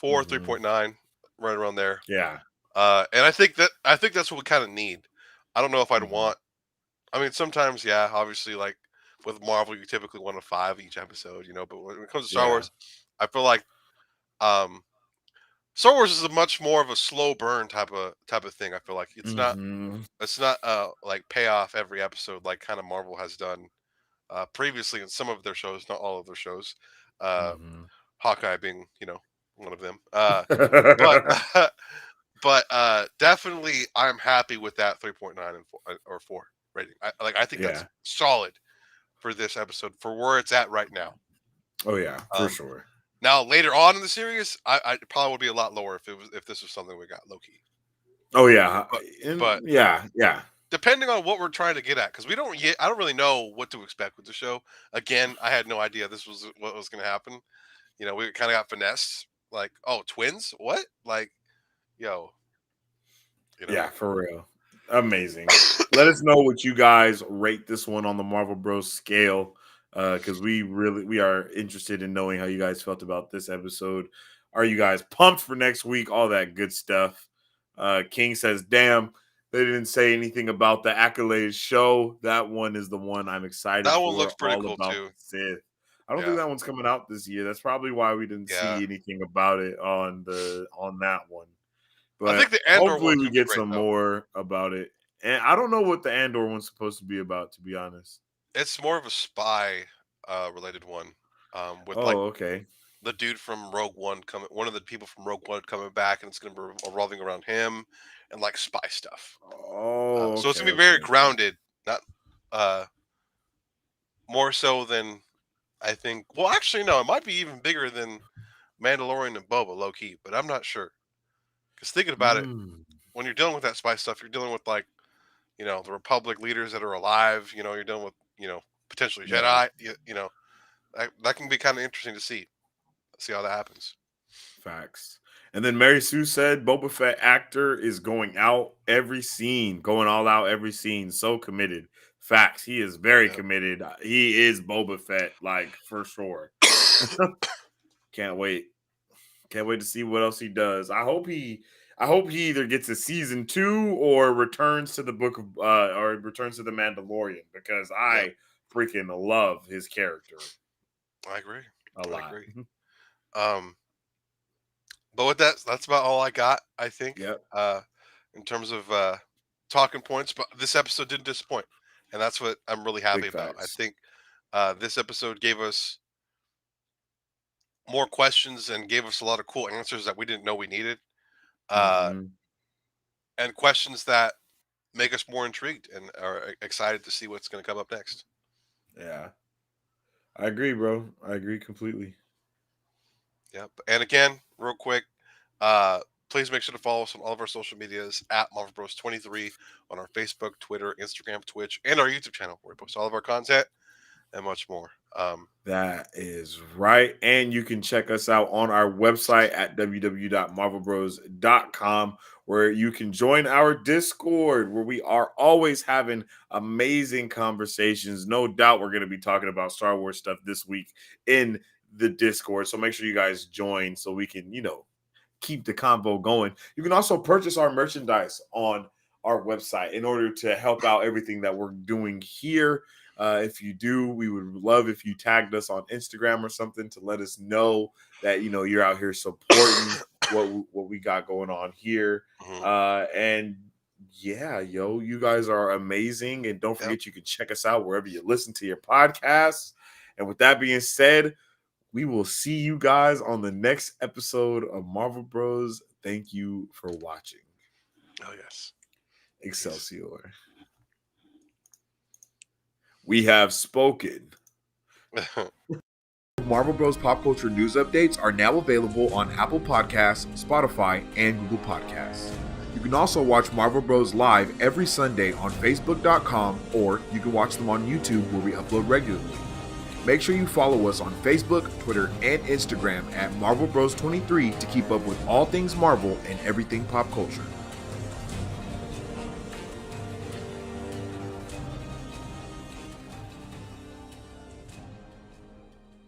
3.9, right around there. Yeah. And I think that's what we kind of need. I don't know if I'd want. I mean, sometimes, obviously, like with Marvel, you typically want a 5 each episode, But when it comes to Star Wars, I feel like Star Wars is a much more of a slow burn type of thing. I feel like it's not like payoff every episode like kind of Marvel has done previously in some of their shows, not all of their shows. Hawkeye being one of them. But definitely I'm happy with that 3.9 or 4 rating. I think that's solid for this episode for where it's at right now. Oh yeah, for sure. Now later on in the series, I probably would be a lot lower if this was something we got low key. Oh yeah, but yeah. Depending on what we're trying to get at, because I don't really know what to expect with the show. Again, I had no idea this was what was going to happen. We kind of got finessed. Like, oh, twins? What? Like, yo. Yeah, for real. Amazing. Let us know what you guys rate this one on the Marvel Bros scale. because we are interested in knowing how you guys felt about this episode. Are you guys pumped for next week? All that good stuff. King says, "Damn, they didn't say anything about the Accolades show. That one is the one I'm excited That for. one looks pretty All cool about too. the Sith. I don't Yeah. think that one's coming out this year. That's probably why we didn't Yeah. see anything about it on that one. I think But the Andor hopefully one's we gonna be get great, some though. more about it. And I don't know what the Andor one's supposed to be about, to be honest. It's more of a spy related one. With like Okay. the dude from Rogue One coming, one of the people from Rogue One coming back, and it's going to be revolving around him and like spy stuff. Oh, So it's okay, gonna be very okay. grounded, not more so than I think. Well, actually, no, it might be even bigger than Mandalorian and Boba, low key, but I'm not sure. Because thinking about it, when you're dealing with that spy stuff, you're dealing with like, the Republic leaders that are alive. You're dealing with, potentially Yeah. Jedi. That can be kind of interesting to see how that happens. Facts. And then Mary Sue said Boba Fett actor is going out every scene, going all out every scene. So committed. Facts. He is very committed. He is Boba Fett, like for sure. Can't wait. Can't wait to see what else he does. I hope he either gets a season 2 or returns to the book of or returns to the Mandalorian, because I freaking love his character. I agree. A lot. I agree. But with that, that's about all I got, I think. Yep. In terms of talking points, but this episode didn't disappoint, and that's what I'm really happy about. I think this episode gave us more questions and gave us a lot of cool answers that we didn't know we needed, and questions that make us more intrigued and are excited to see what's going to come up next. Yeah, I agree, bro. I agree completely. Yep. And again, real quick, please make sure to follow us on all of our social medias at Marvel Bros 23 on our Facebook, Twitter, Instagram, Twitch, and our YouTube channel, where we post all of our content and much more. That is right. And you can check us out on our website at www.marvelbros.com, where you can join our Discord, where we are always having amazing conversations. No doubt we're going to be talking about Star Wars stuff this week in the Discord. So make sure you guys join so we can, keep the convo going. You can also purchase our merchandise on our website in order to help out everything that we're doing here. If you do, we would love if you tagged us on Instagram or something to let us know that you're out here supporting what we got going on here. And yeah, you guys are amazing. And don't forget, you can check us out wherever you listen to your podcasts. And with that being said, we will see you guys on the next episode of Marvel Bros. Thank you for watching. Oh yes, Excelsior. We have spoken. Marvel Bros. Pop Culture News Updates are now available on Apple Podcasts, Spotify, and Google Podcasts. You can also watch Marvel Bros. Live every Sunday on Facebook.com, or you can watch them on YouTube, where we upload regularly. Make sure you follow us on Facebook, Twitter, and Instagram at Marvel Bros 23 to keep up with all things Marvel and everything pop culture.